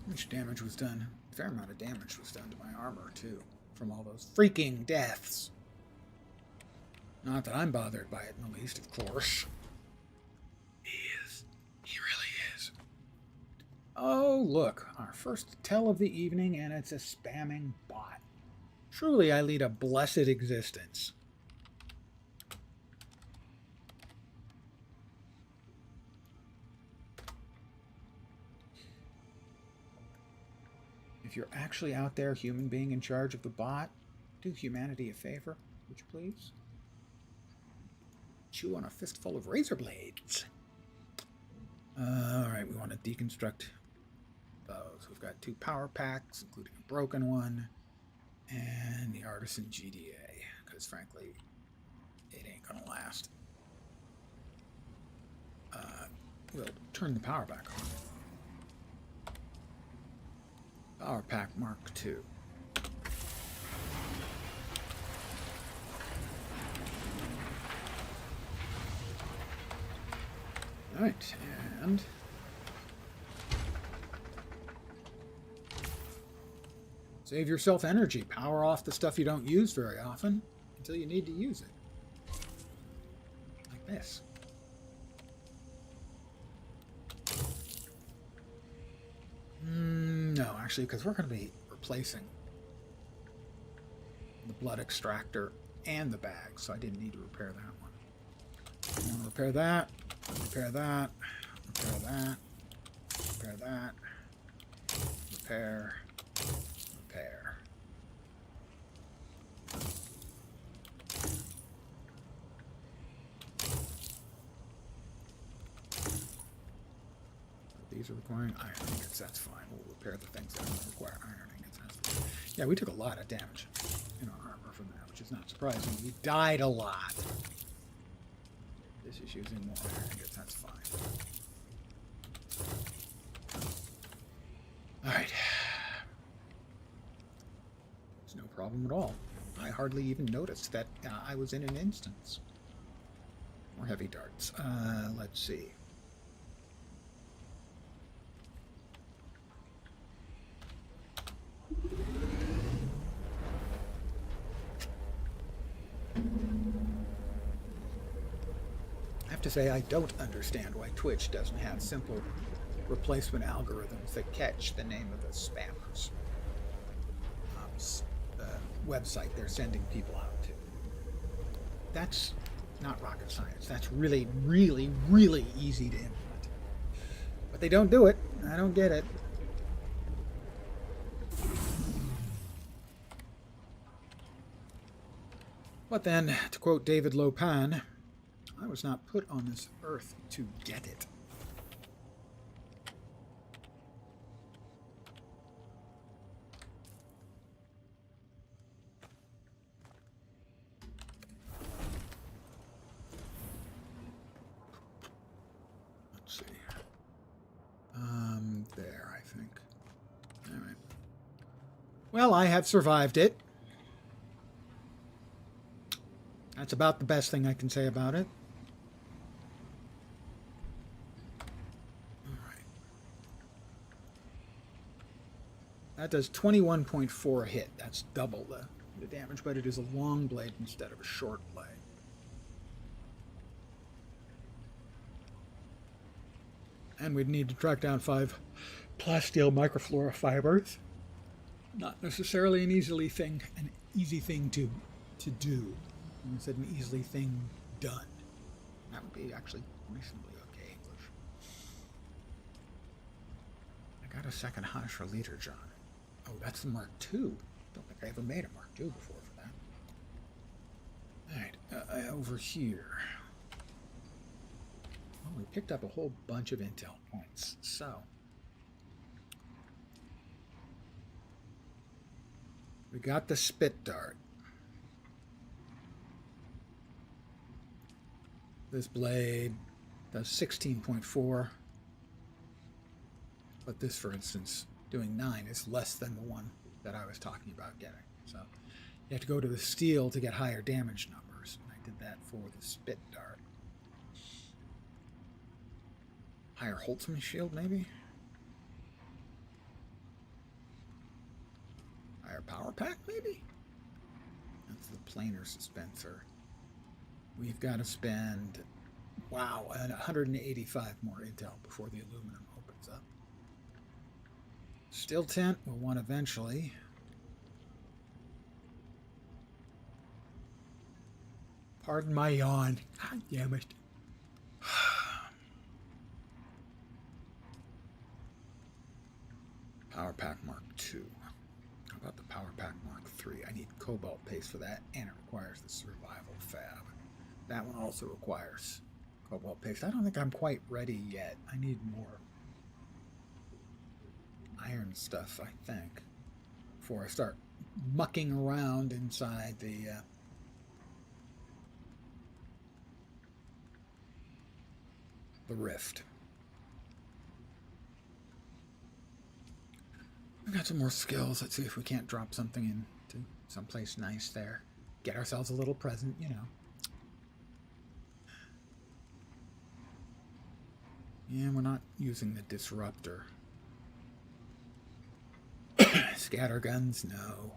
How much damage was done? A fair amount of damage was done to my armor, too, from all those freaking deaths. Not that I'm bothered by it in the least, of course. He is. He really is. Oh, look. Our first tell of the evening, and it's a spamming bot. Truly, I lead a blessed existence. If you're actually out there, human being in charge of the bot, do humanity a favor, would you please? Chew on a fistful of razor blades. Alright, we want to deconstruct those. We've got 2 power packs, including a broken one, and the Artisan GDA, because frankly, it ain't gonna last. We'll turn the power back on. Power pack Mark II. Alright, and save yourself energy. Power off the stuff you don't use very often until you need to use it. Like this. No, actually, because we're going to be replacing the blood extractor and the bag, so I didn't need to repair that one. I want to repair that. Repair that, repair that, repair that, repair, repair. These are requiring iron ingots, that's fine. We'll repair the things that don't require iron ingots. Yeah, we took a lot of damage in our armor from that, which is not surprising. We died a lot. This is using more. I guess that's fine. Alright. It's no problem at all. I hardly even noticed that I was in an instance. More heavy darts. Let's see. I have to say, I don't understand why Twitch doesn't have simple replacement algorithms that catch the name of the spammers. The website they're sending people out to. That's not rocket science. That's really, really, really easy to implement. But they don't do it. I don't get it. But then, to quote David Lopan, I was not put on this earth to get it. Let's see. There, I think. All right. Well, I have survived it. That's about the best thing I can say about it. All right. That does 21.4 hit. That's double the damage, but it is a long blade instead of a short blade. And we'd need to track down 5 plasteel microflora fibers. Not necessarily an easy thing to do. I said an easily thing done. That would be actually reasonably okay English. I got a second Hajj for leader, John. Oh, that's the Mark II. Don't think I ever made a Mark II before for that. Alright, over here. Well, we picked up a whole bunch of intel points, so we got the spit dart. This blade does 16.4, but this, for instance, doing 9 is less than the one that I was talking about getting. So you have to go to the steel to get higher damage numbers. And I did that for the spit dart. Higher Holtzman shield, maybe? Higher power pack, maybe? That's the planar dispenser. We've got to spend, wow, 185 more intel before the aluminum opens up. Steel tent we'll want eventually. Pardon my yawn. God damn it. Power Pack Mark II. How about the Power Pack Mark III? I need cobalt paste for that, and it requires the survival fab. That one also requires cobalt paste. I don't think I'm quite ready yet. I need more iron stuff, I think, before I start mucking around inside the rift. I got some more skills. Let's see if we can't drop something into someplace nice there. Get ourselves a little present, you know. Yeah, we're not using the disruptor. Scatter guns, no.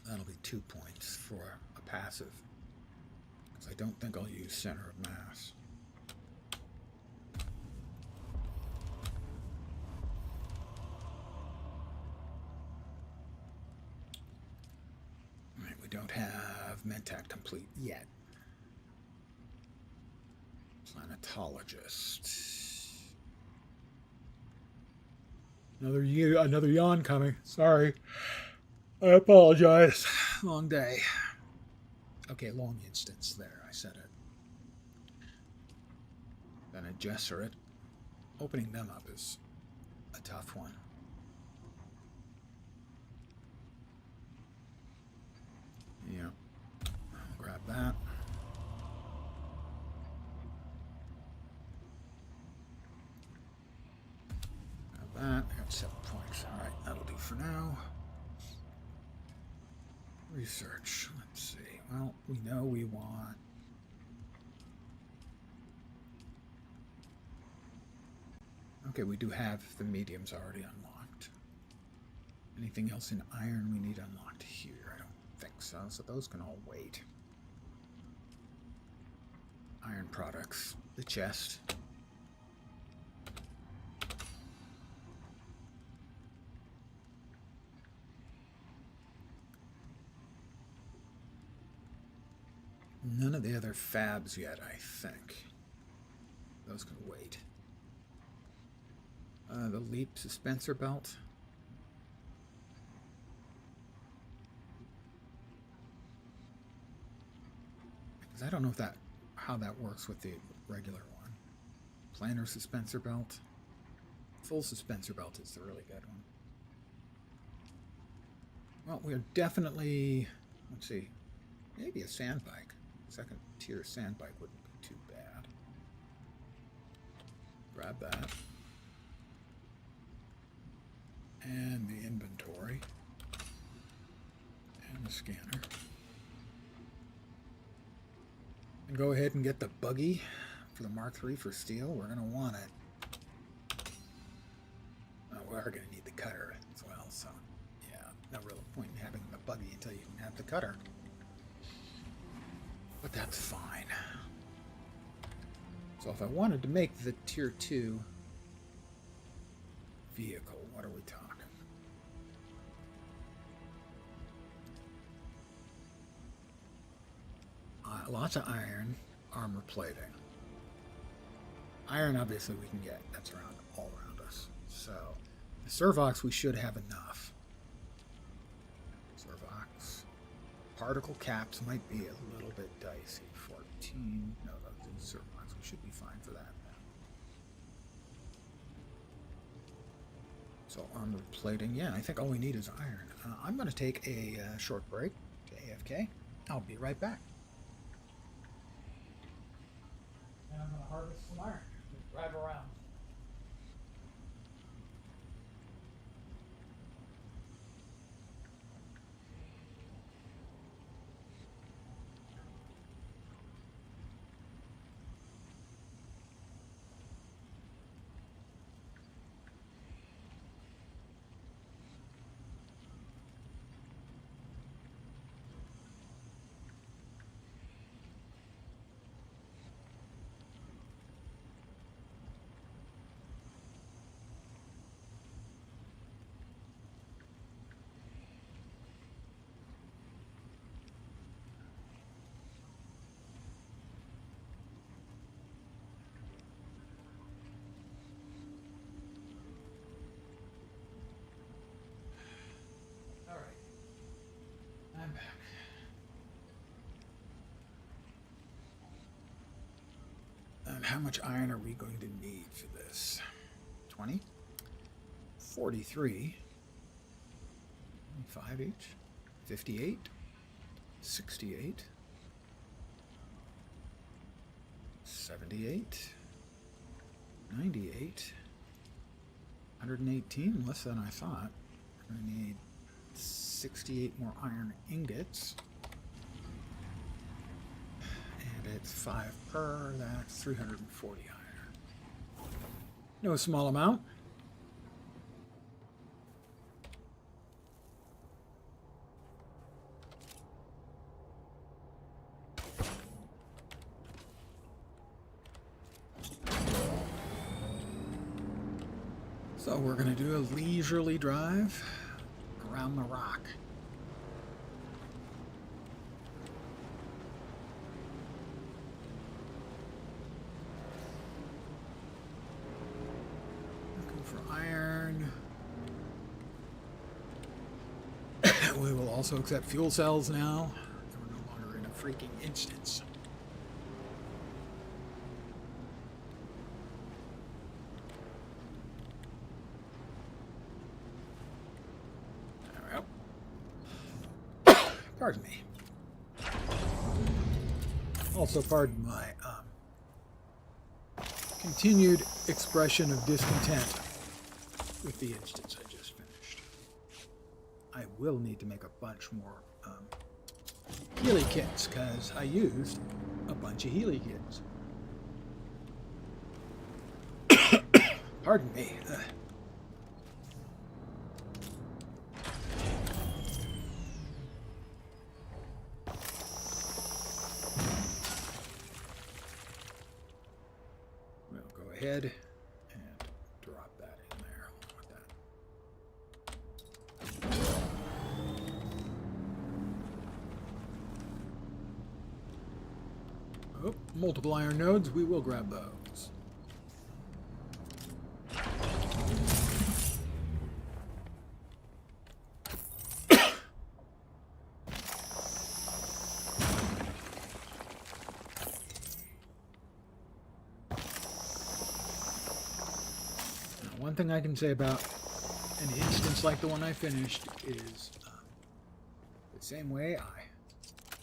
That'll be 2 points for a passive. Because I don't think I'll use center of mass. All right, we don't have Mentat complete yet. Planetologist. Another yawn coming. Sorry. I apologize. Long day. Okay, long instance there. I said it. Then a Gesserit. Opening them up is a tough one. Yeah. I'll grab that. Grab that. I got 7 points. Alright, that'll do for now. Research. Let's see. Well, we know we want... Okay, we do have the mediums already unlocked. Anything else in iron we need unlocked here? I don't think so. So those can all wait. Iron products. The chest. None of the other fabs yet, I think. Those can wait. The leap suspensor belt. Because I don't know if how that works with the regular one. Planar suspensor belt. Full suspensor belt is the really good one. Well, we're definitely, let's see, maybe a sand bike. Second tier sand bike wouldn't be too bad. Grab that. And the inventory. And the scanner. And go ahead and get the buggy for the Mark III for steel. We're going to want it. Oh, we are going to need the cutter as well, so yeah, no real point in having the buggy until you can have the cutter. But that's fine. So if I wanted to make the tier 2 vehicle, what are we talking? Lots of iron, armor plating. Iron, obviously, we can get. That's around all around us. So, the Servox, we should have enough. Servox. Particle caps might be a little bit dicey. 14. No, those are Servox. We should be fine for that. So, armor plating. Yeah, I think all we need is iron. I'm going to take a short break to AFK. I'll be right back. And I'm going to harvest some iron. Drive around. I'm back. And how much iron are we going to need for this? 20? 43. 5 each. 58. 68. 78. 98. 118, less than I thought. We're going to need 68 more iron ingots. And it's 5 per, that's 340 iron. No small amount. So we're going to do a leisurely drive around the rock. Looking for iron. We will also accept fuel cells now. We're no longer in a freaking instance. Pardon me. Also, pardon my continued expression of discontent with the instance I just finished. I will need to make a bunch more Healy kits, because I used a bunch of Healy kits. Pardon me. We'll go ahead and drop that in there along with that. Oh, multiple iron nodes. We will grab those. One thing I can say about an instance like the one I finished is the same way I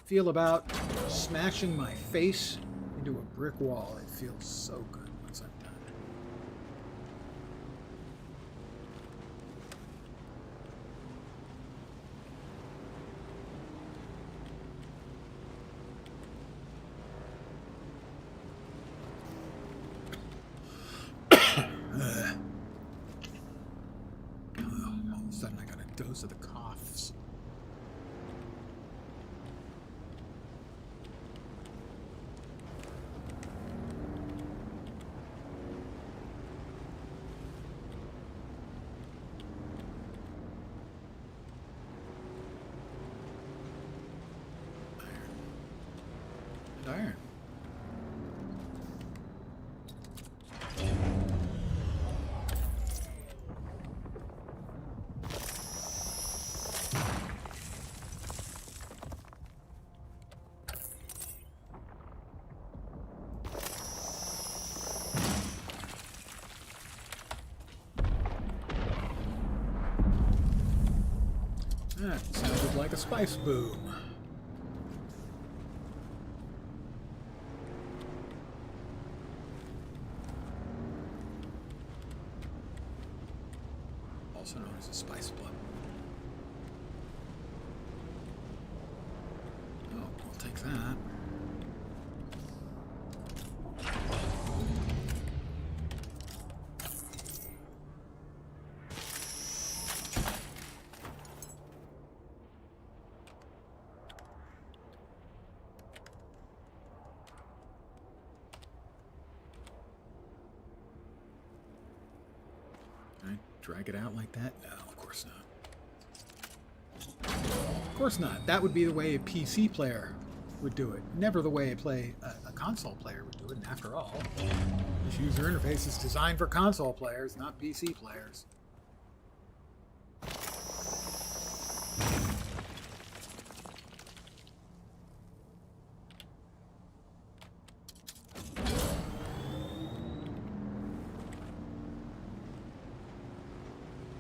feel about smashing my face into a brick wall. It feels so good once I'm done. All of a sudden I got a dose of the coughs. Iron. That sounded like a spice boom. Also known as a spice plug. Oh, I'll take that. Can I drag it out like that? No, of course not. Of course not. That would be the way a PC player would do it. Never the way a console player would do it. And after all, this user interface is designed for console players, not PC players.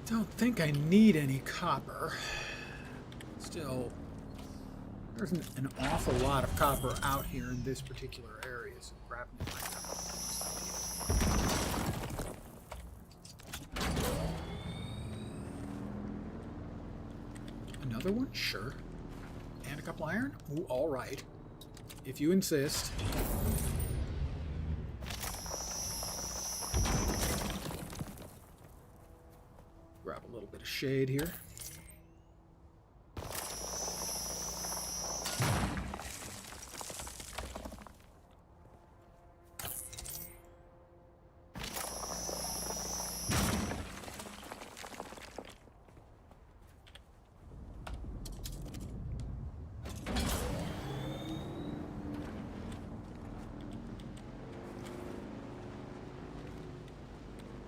Don't think I need any copper. Still, there's an awful lot of copper out here in this particular area, so grabbing it like that would be the most ideal. Another one? Sure. And a couple iron? Ooh, all right. If you insist. Grab a little bit of shade here.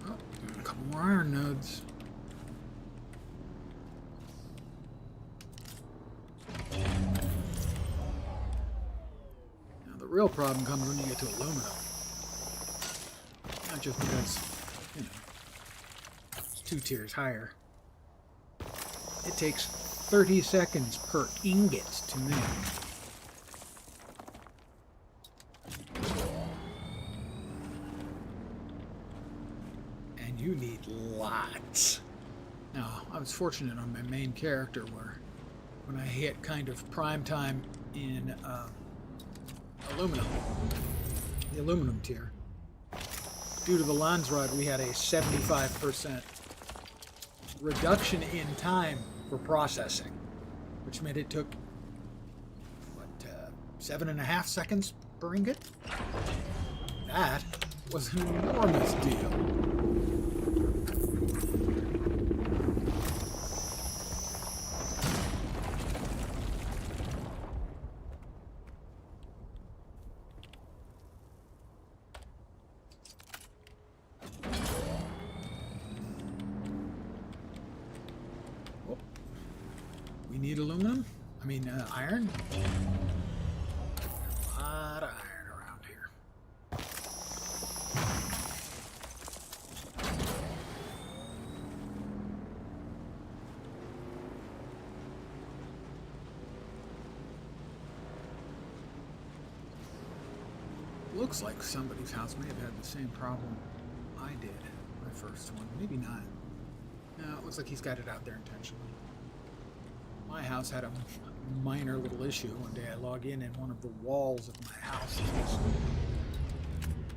Oh, a couple more iron nodes. The real problem comes when you get to aluminum. Not just because, you know, it's 2 tiers higher. It takes 30 seconds per ingot to make. And you need lots. Now, I was fortunate on my main character where when I hit kind of prime time in aluminum, the aluminum tier, due to the Landsrod, we had a 75% reduction in time for processing, which meant it took, 7.5 seconds per ingot? That was an enormous deal. We need aluminum. I mean, iron. A lot of iron around here. Looks like somebody's house may have had the same problem I did. My first one. Maybe not. No, it looks like he's got it out there intentionally. My house had a minor little issue. One day I log in and one of the walls of my house is missing.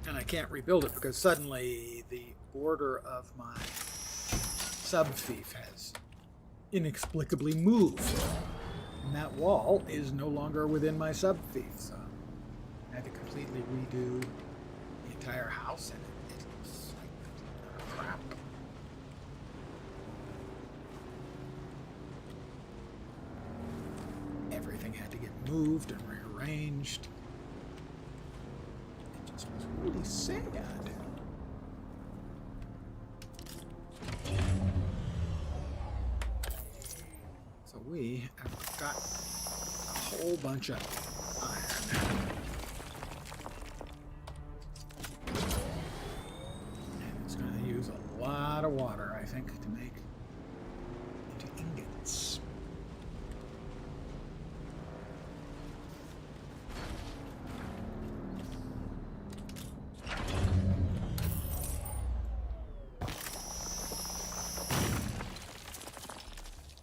And I can't rebuild it because suddenly the border of my subfief has inexplicably moved. And that wall is no longer within my subfief. So I had to completely redo the entire house, and it looks like crap. Everything had to get moved and rearranged. It just was really sad. So we have got a whole bunch of iron. And it's going to use a lot of water, I think, to make into ingots.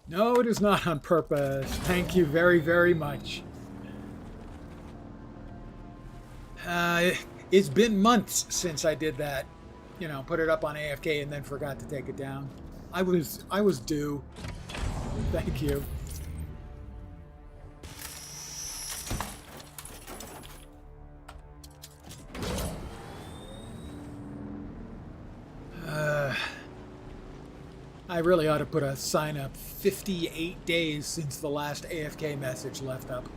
No, it is not on purpose. Thank you very, very much. It's been months since I did that. You know, put it up on AFK and then forgot to take it down. I was due. Thank you. I really ought to put a sign up. 58 days since the last AFK message left up.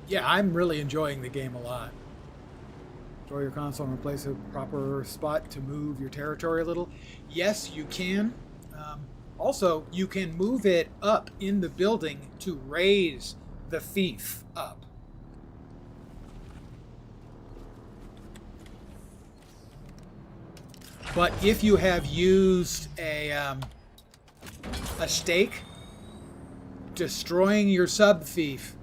Yeah, I'm really enjoying the game a lot. Destroy your console and replace a proper spot to move your territory a little. Yes, you can. Also, you can move it up in the building to raise the fief up. But if you have used a stake, destroying your subfief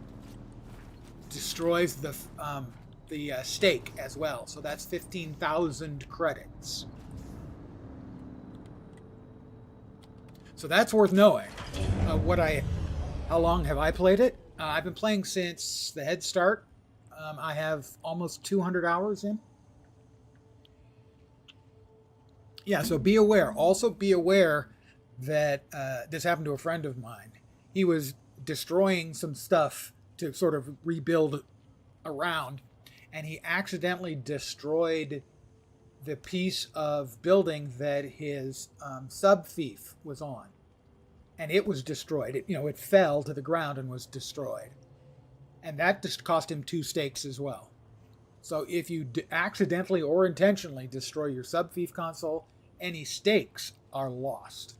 destroys the stake as well. So that's 15,000 credits. So that's worth knowing. How long have I played it? I've been playing since the head start. I have almost 200 hours in. Yeah, so be aware. Also be aware that this happened to a friend of mine. He was destroying some stuff to sort of rebuild around, and he accidentally destroyed the piece of building that his subfief was on. And it was destroyed. It fell to the ground and was destroyed. And that just cost him 2 stakes as well. So if you accidentally or intentionally destroy your subfief console, any stakes are lost.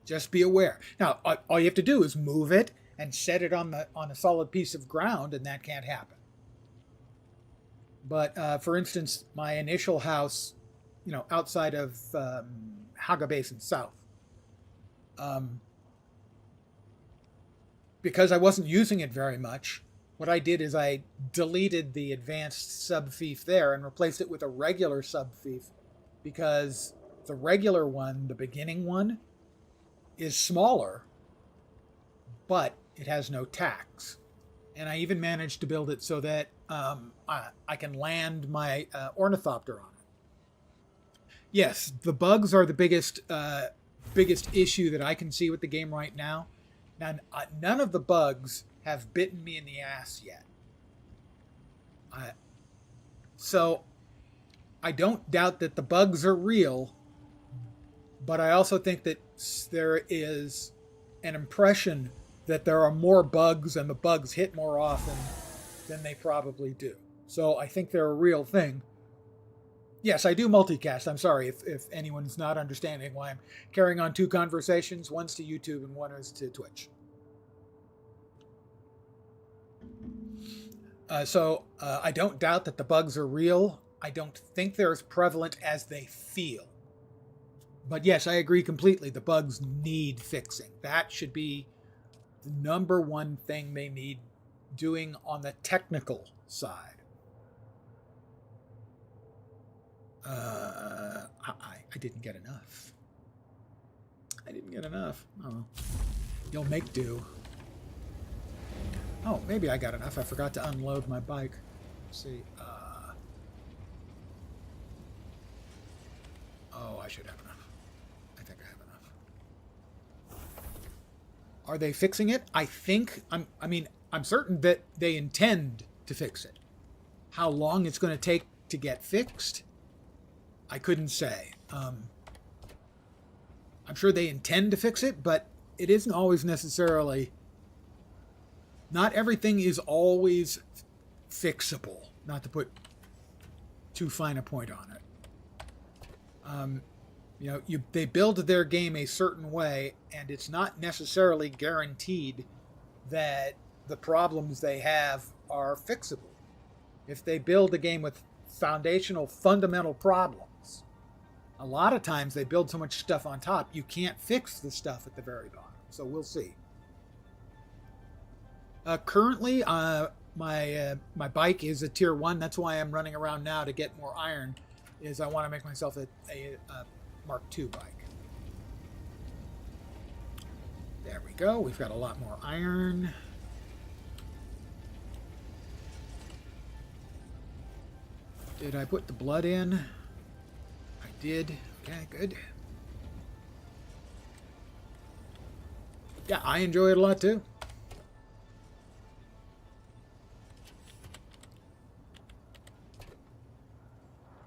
Just be aware. Now, all you have to do is move it and set it on a solid piece of ground, and that can't happen. But for instance, my initial house, outside of Haga Basin South, because I wasn't using it very much, what I did is I deleted the advanced subfief there and replaced it with a regular subfief, because the regular one, the beginning one, is smaller, but it has no tax. And I even managed to build it so that I can land my ornithopter on it. Yes, the bugs are the biggest issue that I can see with the game right now. Now, none of the bugs have bitten me in the ass yet. So I don't doubt that the bugs are real, but I also think that there is an impression that there are more bugs and the bugs hit more often than they probably do. So I think they're a real thing. Yes, I do multicast. I'm sorry if anyone's not understanding why I'm carrying on two conversations. One's to YouTube and one is to Twitch. So I don't doubt that the bugs are real. I don't think they're as prevalent as they feel. But yes, I agree completely. The bugs need fixing. That should be the number one thing they need doing on the technical side. I didn't get enough. Oh, you'll make do. Oh, maybe I got enough. I forgot to unload my bike. Let's see. Oh, I should have enough. I think I have enough. Are they fixing it? I think. I'm certain that they intend to fix it. How long it's going to take to get fixed, I couldn't say. I'm sure they intend to fix it, but it isn't always necessarily. Not everything is always fixable. Not to put too fine a point on it. They build their game a certain way, and it's not necessarily guaranteed that the problems they have are fixable. If they build a game with foundational, fundamental problems, a lot of times they build so much stuff on top, you can't fix the stuff at the very bottom. So we'll see. Currently, my bike is a tier 1. That's why I'm running around now to get more iron. Is I want to make myself a Mark II bike. There we go. We've got a lot more iron. Did I put the blood in? I did. Okay, good. Yeah, I enjoy it a lot too.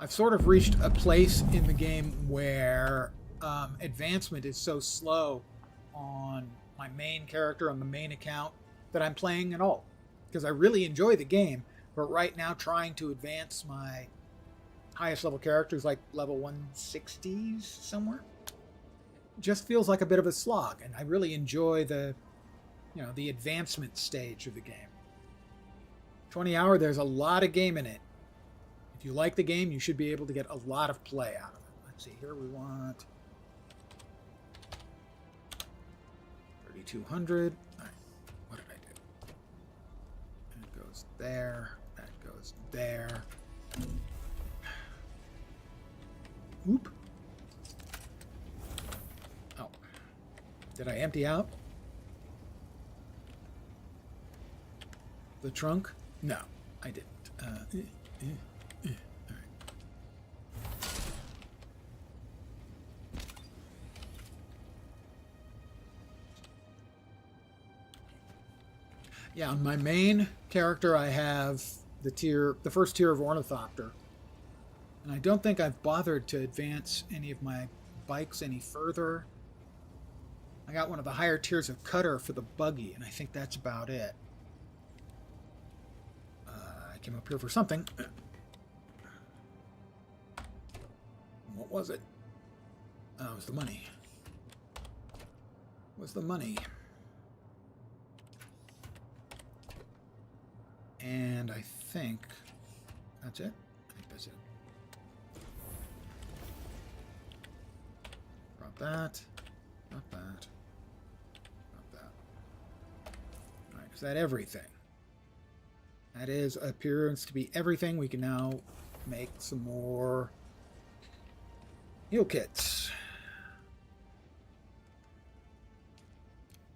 I've sort of reached a place in the game where advancement is so slow on my main character, on the main account, that I'm playing at all. Because I really enjoy the game, but right now trying to advance my highest level characters, like level 160s somewhere, just feels like a bit of a slog. And I really enjoy the advancement stage of the game. 20 hour, there's a lot of game in it. If you like the game, you should be able to get a lot of play out of it. Let's see, here we want 3,200. All right, what did I do? That goes there. That goes there. Oop. Oh. Did I empty out the trunk? No, I didn't. Yeah, on my main character, I have the first tier of Ornithopter. And I don't think I've bothered to advance any of my bikes any further. I got one of the higher tiers of Cutter for the buggy, and I think that's about it. I came up here for something. What was it? Oh, it was the money. What's the money? And I think that's it. I think that's it. Drop that. Drop that. Is that everything? That is appearance to be everything. We can now make some more heal kits.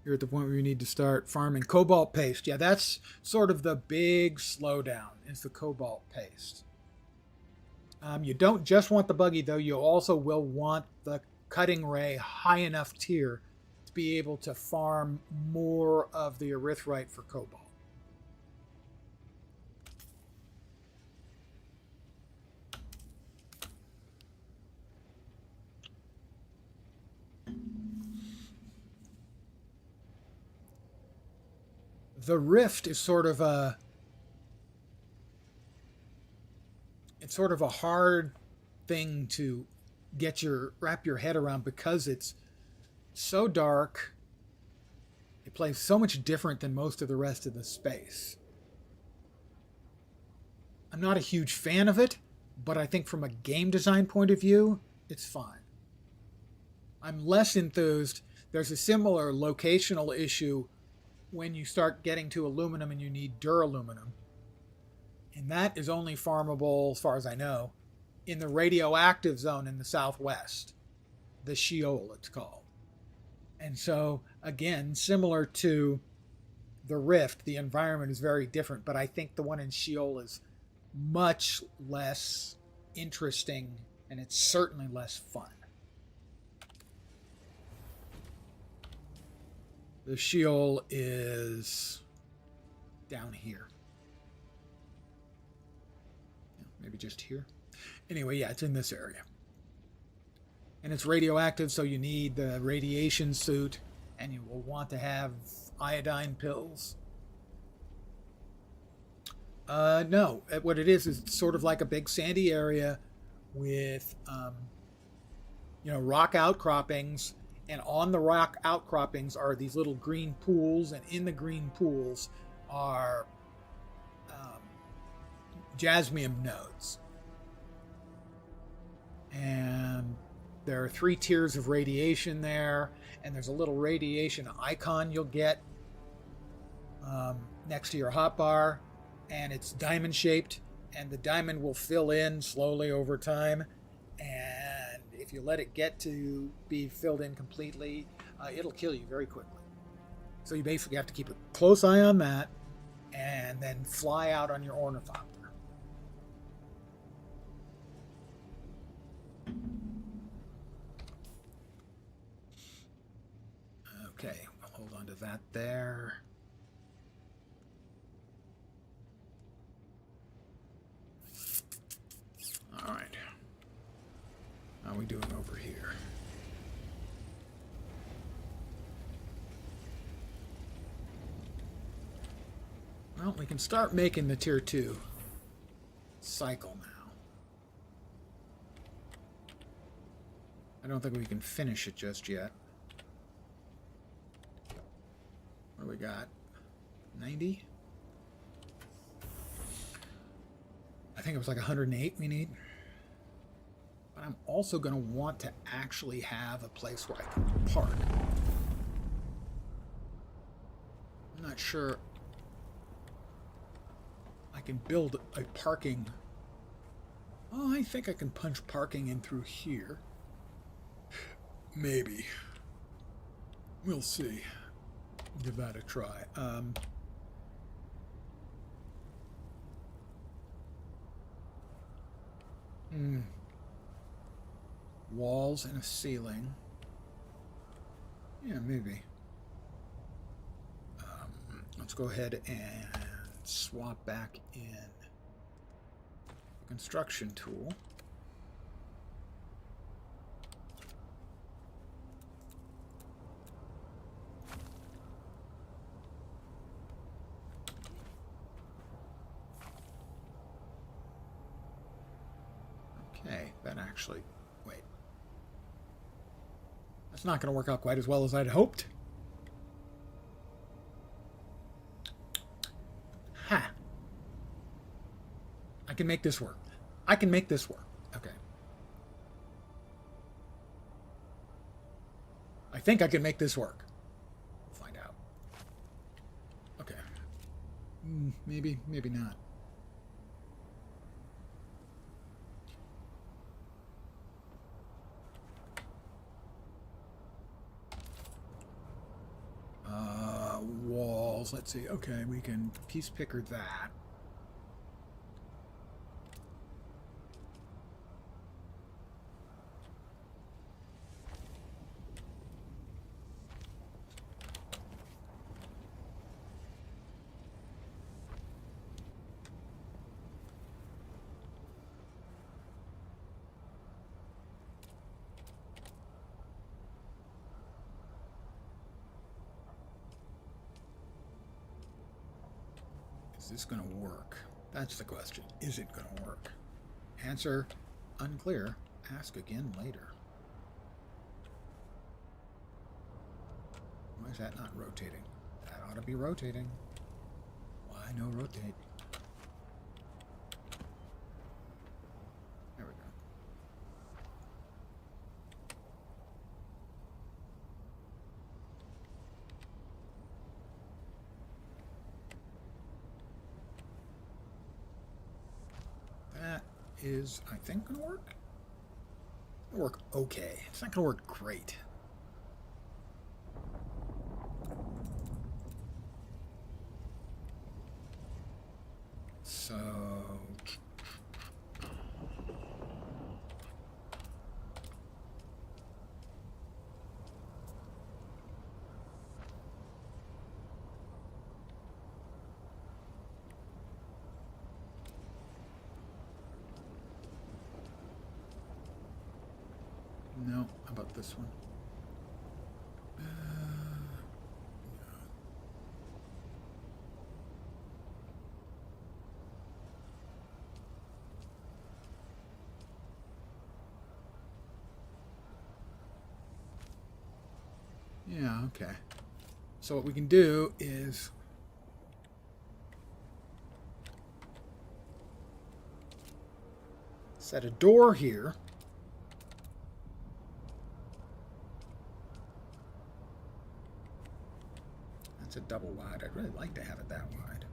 You're at the point where you need to start farming cobalt paste. Yeah, that's sort of the big slowdown, is the cobalt paste. You don't just want the buggy, though. You also will want the cutting ray high enough tier to be able to farm more of the erythrite for cobalt. The rift is sort of a hard thing to wrap your head around because it's so dark. It plays so much different than most of the rest of the space. I'm not a huge fan of it, but I think from a game design point of view, it's fine. I'm less enthused. There's a similar locational issue when you start getting to aluminum and you need duraluminum. And that is only farmable, as far as I know, in the radioactive zone in the southwest. The Sheol, it's called. And so, again, similar to the Rift, the environment is very different, but I think the one in Sheol is much less interesting, and it's certainly less fun. The Sheol is down here. Maybe just here. Anyway, yeah, it's in this area. And it's radioactive, so you need the radiation suit, and you will want to have iodine pills. No, what it is it's sort of like a big sandy area with, rock outcroppings. And on the rock outcroppings are these little green pools, and in the green pools are jasmium nodes. And there are 3 tiers of radiation there, and there's a little radiation icon you'll get next to your hotbar, and it's diamond shaped, and the diamond will fill in slowly over time, and if you let it get to be filled in completely, it'll kill you very quickly. So you basically have to keep a close eye on that, and then fly out on your ornithopter. Okay, I'll hold on to that there. All right. How are we doing over here? Well, we can start making the tier 2 cycle now. I don't think we can finish it just yet. What do we got? 90? I think it was like 108 we need. But I'm also going to want to actually have a place where I can park. I'm not sure I can build a parking. Oh, I think I can punch parking in through here. Maybe. We'll see. Give that a try. Walls and a ceiling. Yeah, maybe. Let's go ahead and swap back in the construction tool. Okay, that actually, wait. That's not going to work out quite as well as I'd hoped. Ha! I can make this work. I can make this work. Okay. I think I can make this work. We'll find out. Okay. Maybe, maybe not. Walls. Let's see. Okay, we can piece picker that. Is this going to work? That's the question. Is it going to work? Answer unclear. Ask again later. Why is that not rotating? That ought to be rotating. Why no rotate? There we go. That is, I think, going to work. It'll work okay. It's not going to work great. So... No, how about this one? Yeah, okay. So what we can do is set a door here. That's a double wide. I'd really like to have it that wide.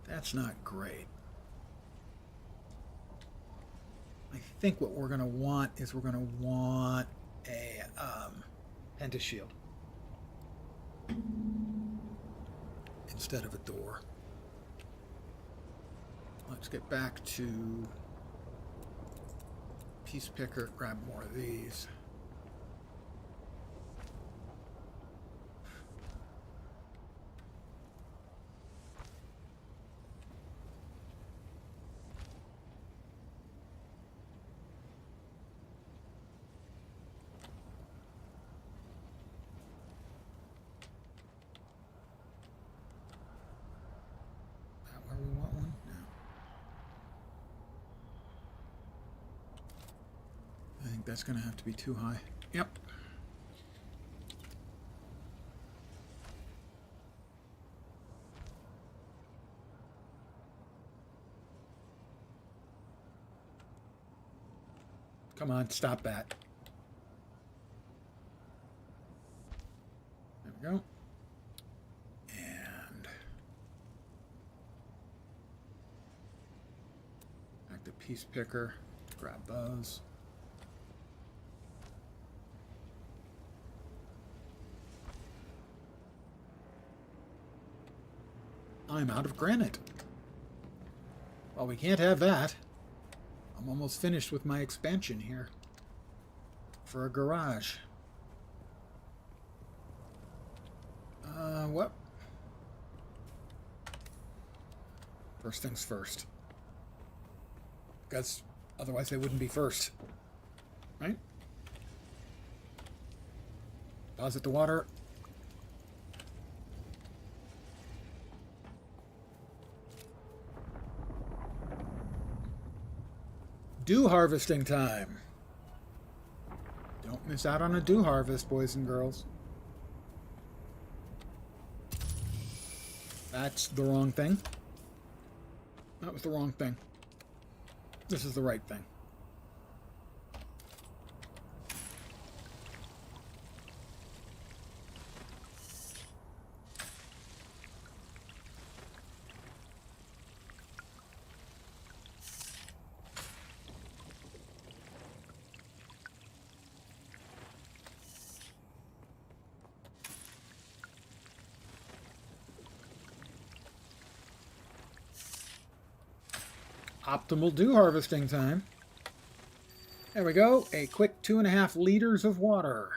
That's not great. I think what we're going to want is we're going to want a pentashield instead of a door. Let's get back to piece picker, grab more of these. That's going to have to be too high. Yep. Come on, stop that. There we go. And back to piece picker. Grab those. I'm out of granite. Well, we can't have that. I'm almost finished with my expansion here for a garage. What? First things first. Because otherwise they wouldn't be first. Right? Deposit the water. Dew harvesting time. Don't miss out on a dew harvest, boys and girls. That's the wrong thing. That was the wrong thing. This is the right thing. Optimal dew harvesting time. There we go. A quick 2.5 liters of water.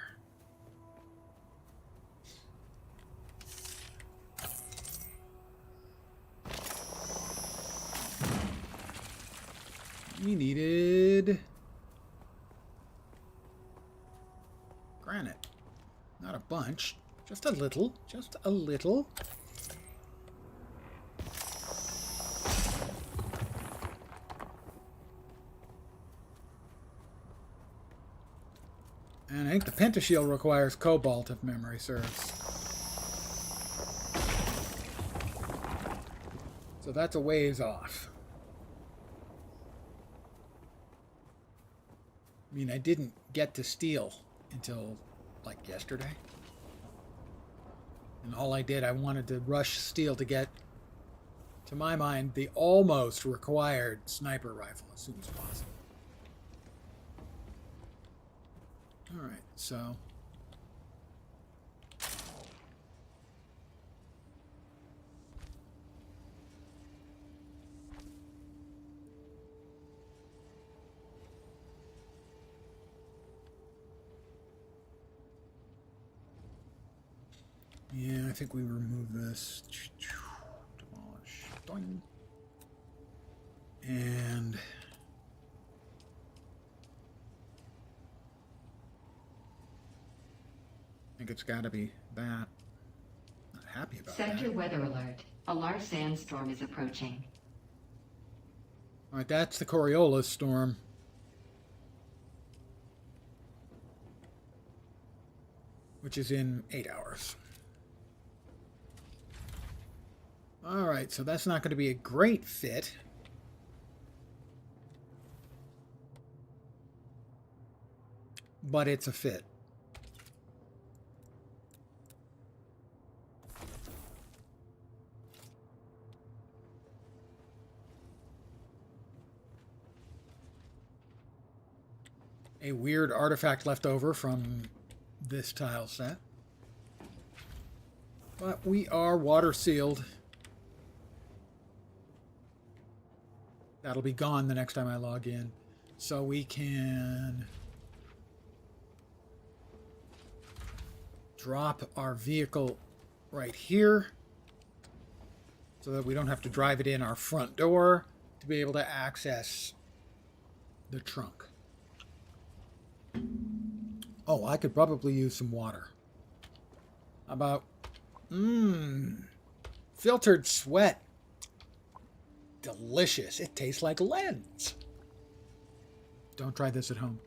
We needed granite. Not a bunch. Just a little. Just a little. And I think the pentashield requires cobalt if memory serves. So that's a ways off. I mean, I didn't get to steel until like yesterday. And all I did, I wanted to rush steel to get, to my mind, the almost required sniper rifle as soon as possible. Alright, so yeah, I think we remove this. Demolish. Doing. And I think it's got to be that. Not happy about Sector that. weather alert. A large sandstorm is approaching. All right, that's the Coriolis storm. Which is in 8 hours. All right, so that's not going to be a great fit. But it's a fit. A weird artifact left over from this tile set. But we are water sealed. That'll be gone the next time I log in. So we can drop our vehicle right here so that we don't have to drive it in our front door to be able to access the trunk. Oh, I could probably use some water. How about filtered sweat. Delicious. It tastes like lens. Don't try this at home.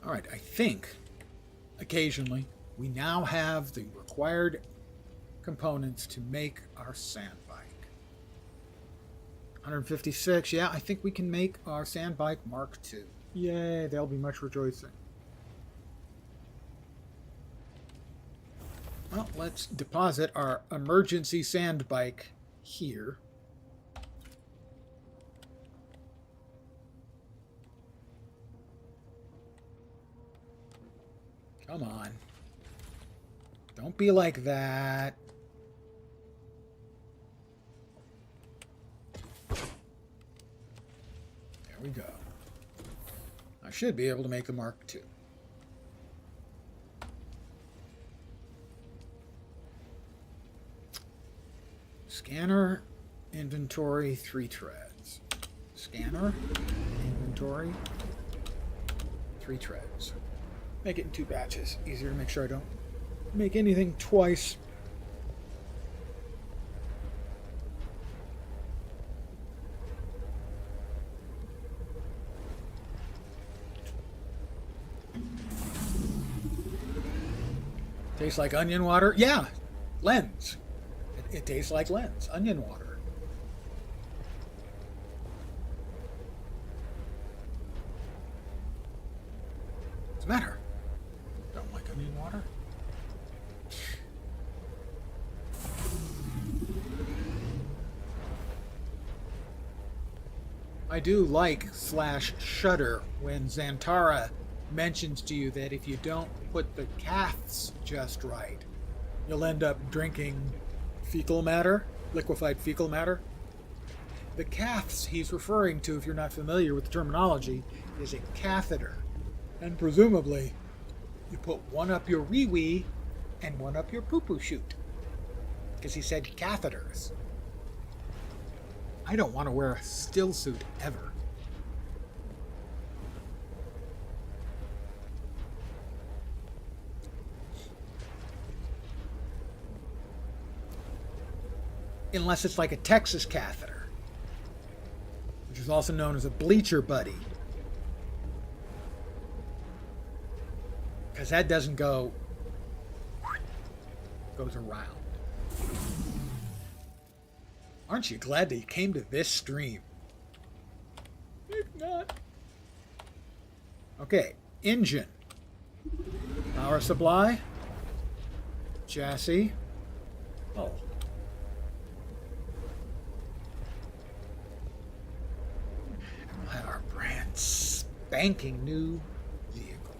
All right, I think occasionally we now have the required components to make our sand bike. 156, yeah, I think we can make our sand bike Mark II. Yay, there'll be much rejoicing. Well, let's deposit our emergency sand bike here. Come on. Don't be like that. There we go. I should be able to make the Mark II. Scanner, inventory, 3 treads. Scanner, inventory, 3 treads. Make it in 2 batches. Easier to make sure I don't make anything twice. Tastes like onion water? Yeah, lens. It tastes like lens, onion water. What's the matter? Don't like onion water? I do like / shudder when Xantara mentions to you that if you don't put the caths just right, you'll end up drinking fecal matter, liquefied fecal matter. The caths he's referring to, if you're not familiar with the terminology, is a catheter. And presumably, you put one up your wee-wee and one up your poo-poo chute. Because he said catheters. I don't want to wear a still suit ever. Unless it's like a Texas catheter, which is also known as a bleacher buddy. Because that doesn't go, goes around. Aren't you glad that you came to this stream? If not. Okay, engine. Power supply. Chassis. Oh. We'll have our brand spanking new vehicle.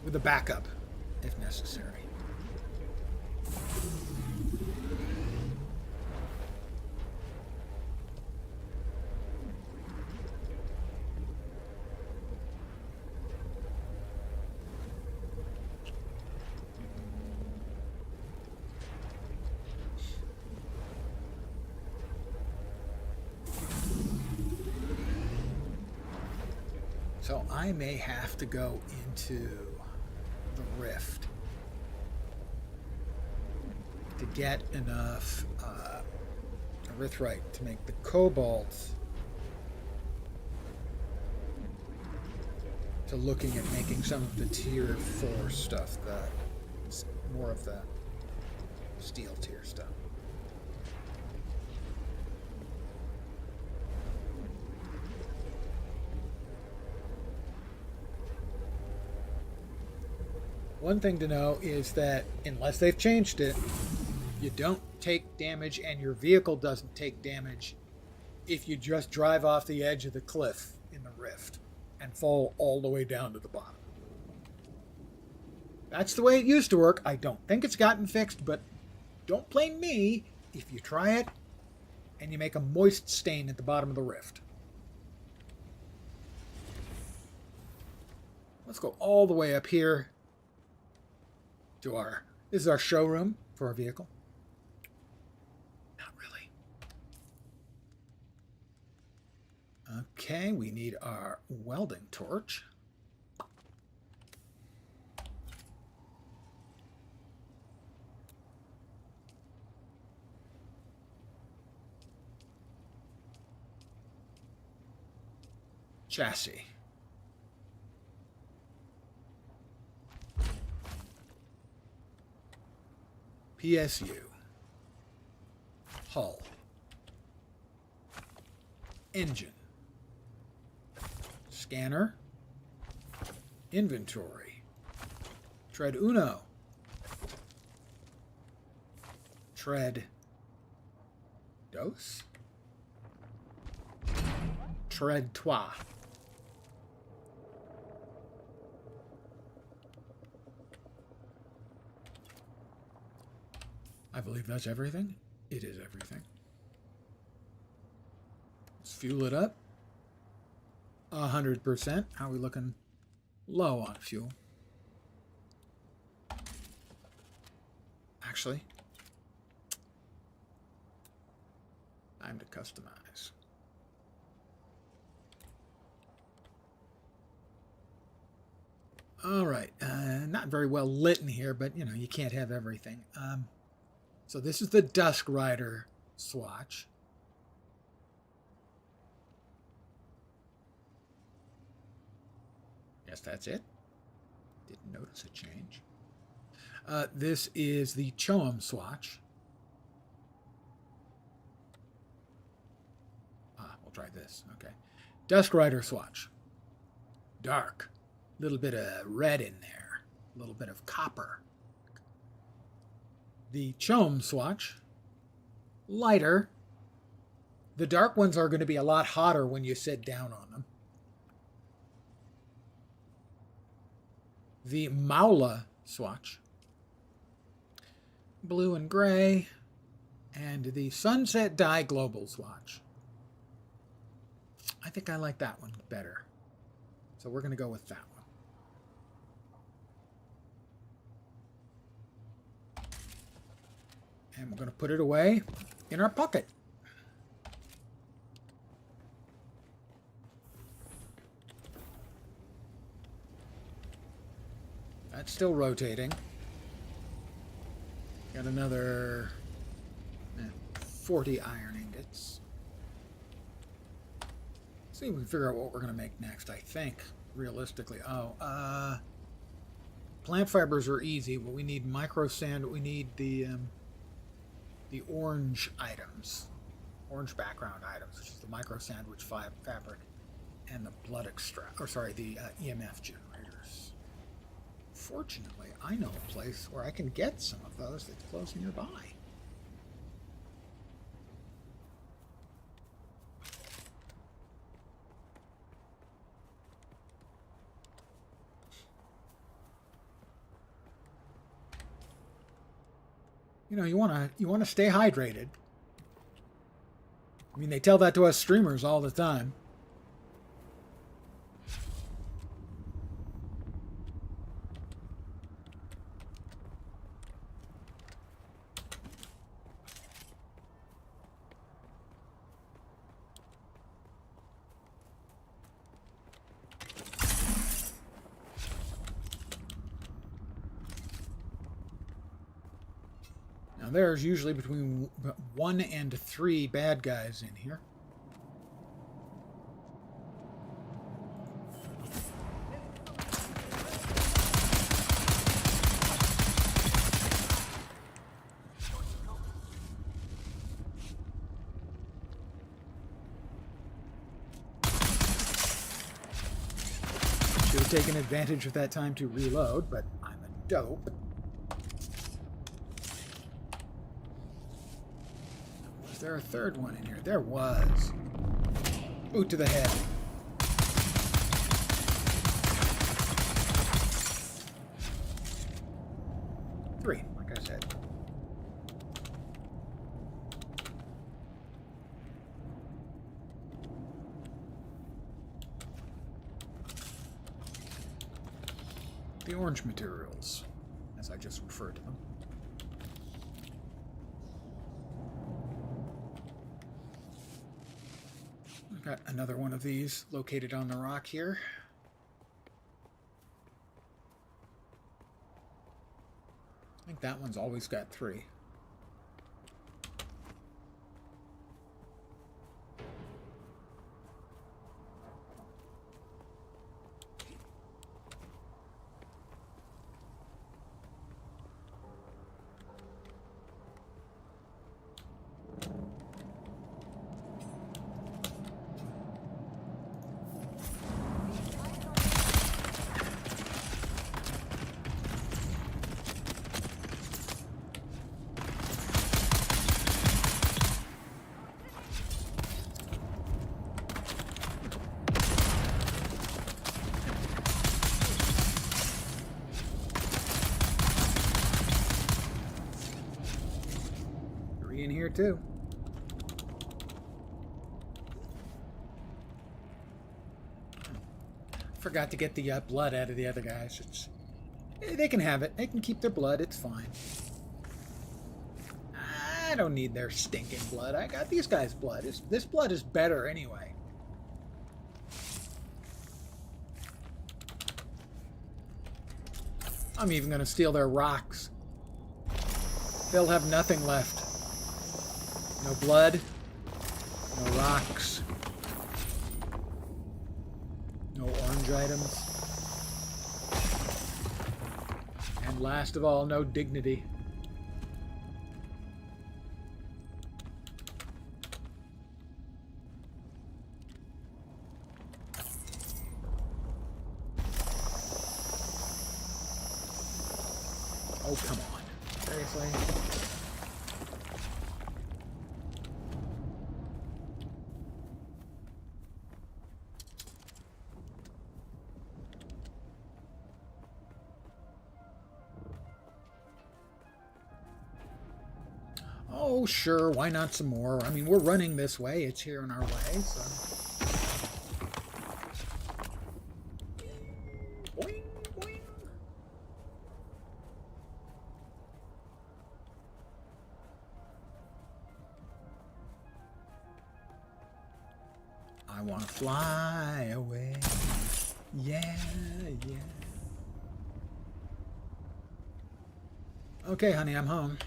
With a backup, if necessary. So I may have to go into the rift to get enough erythrite to make the cobalt, to looking at making some of the tier 4 stuff, more of the steel tier stuff. One thing to know is that unless they've changed it, you don't take damage and your vehicle doesn't take damage if you just drive off the edge of the cliff in the rift and fall all the way down to the bottom. That's the way it used to work. I don't think it's gotten fixed, but don't blame me if you try it and you make a moist stain at the bottom of the rift. Let's go all the way up here to this is our showroom for our vehicle. Not really. Okay, we need our welding torch. Chassis. PSU. Hull. Engine. Scanner. Inventory. Tread uno. Tread dos. Tread trois. I believe that's everything. It is everything. Let's fuel it up. 100%. How are we looking? Low on fuel. Actually, time to customize. All right. Not very well lit in here, but, you know, you can't have everything. So this is the Dusk Rider swatch. Yes, that's it. Didn't notice a change. This is the Choam swatch. We'll try this. Okay. Dusk Rider swatch. Dark. A little bit of red in there. A little bit of copper. The Choam swatch. Lighter. The dark ones are going to be a lot hotter when you sit down on them. The Maula swatch. Blue and gray. And the Sunset Dye Global swatch. I think I like that one better. So we're going to go with that one. And we're going to put it away in our pocket. That's still rotating. Got another 40 iron ingots. See if we can figure out what we're going to make next, I think, realistically. Plant fibers are easy, but we need micro sand. We need the orange items, orange background items, which is the micro sandwich fabric and the blood extract, or sorry, the EMF generators. Fortunately, I know a place where I can get some of those that's close nearby. You know, you want to stay hydrated. I mean, they tell that to us streamers all the time. There's usually between 1 and 3 bad guys in here. Should have taken advantage of that time to reload, but I'm a dope. Is there a third one in here? There was. Boot to the head. Three, like I said. The orange materials, as I just referred to them. Got another one of these located on the rock here. I think that one's always got 3. In here too. Forgot to get the blood out of the other guys. They can have it. They can keep their blood. It's fine. I don't need their stinking blood. I got these guys' blood. This blood is better anyway. I'm even going to steal their rocks. They'll have nothing left. No blood. No rocks. No orange items. And last of all, no dignity. Oh, come on. Seriously? Oh, sure. Why not some more? I mean, we're running this way. It's here in our way, so... Boing, boing. I want to fly away. Yeah, yeah. Okay, honey, I'm home.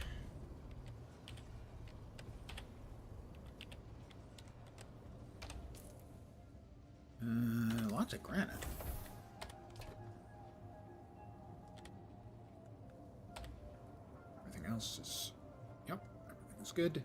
Lots of granite. Everything else is... Yep, everything is good.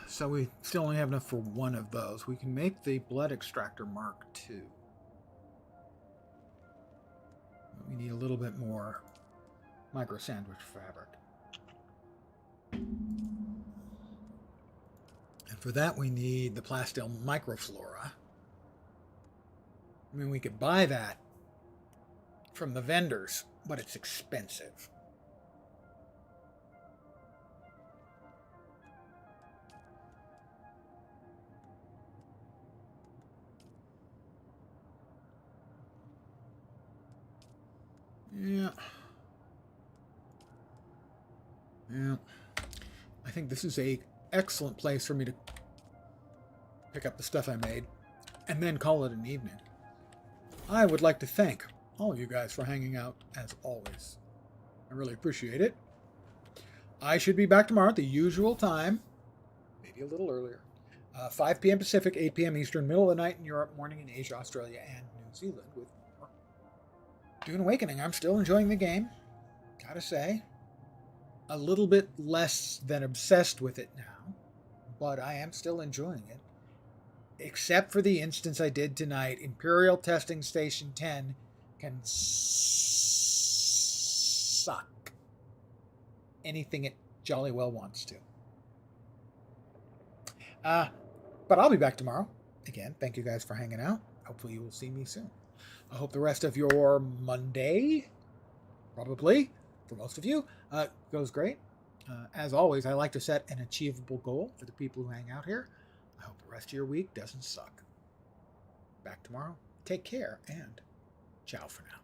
So we still only have enough for one of those. We can make the blood extractor Mark II. We need a little bit more micro sandwich fabric. And for that we need the Plastel microflora. I mean, we could buy that from the vendors, but it's expensive. Yeah. Yeah. I think this is a excellent place for me to pick up the stuff I made and then call it an evening. I would like to thank all of you guys for hanging out as always. I really appreciate it. I should be back tomorrow at the usual time, maybe a little earlier. 5 p.m. Pacific, 8 p.m. Eastern, middle of the night in Europe, morning in Asia, Australia, and New Zealand with more Dune Awakening. I'm still enjoying the game, gotta say. A little bit less than obsessed with it now, but I am still enjoying it. Except for the instance I did tonight, Imperial Testing Station 10 can suck anything it jolly well wants to. But I'll be back tomorrow. Again, thank you guys for hanging out. Hopefully you will see me soon. I hope the rest of your Monday, probably, for most of you, goes great. As always, I like to set an achievable goal for the people who hang out here. I hope the rest of your week doesn't suck. Back tomorrow. Take care and ciao for now.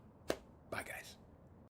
Bye, guys.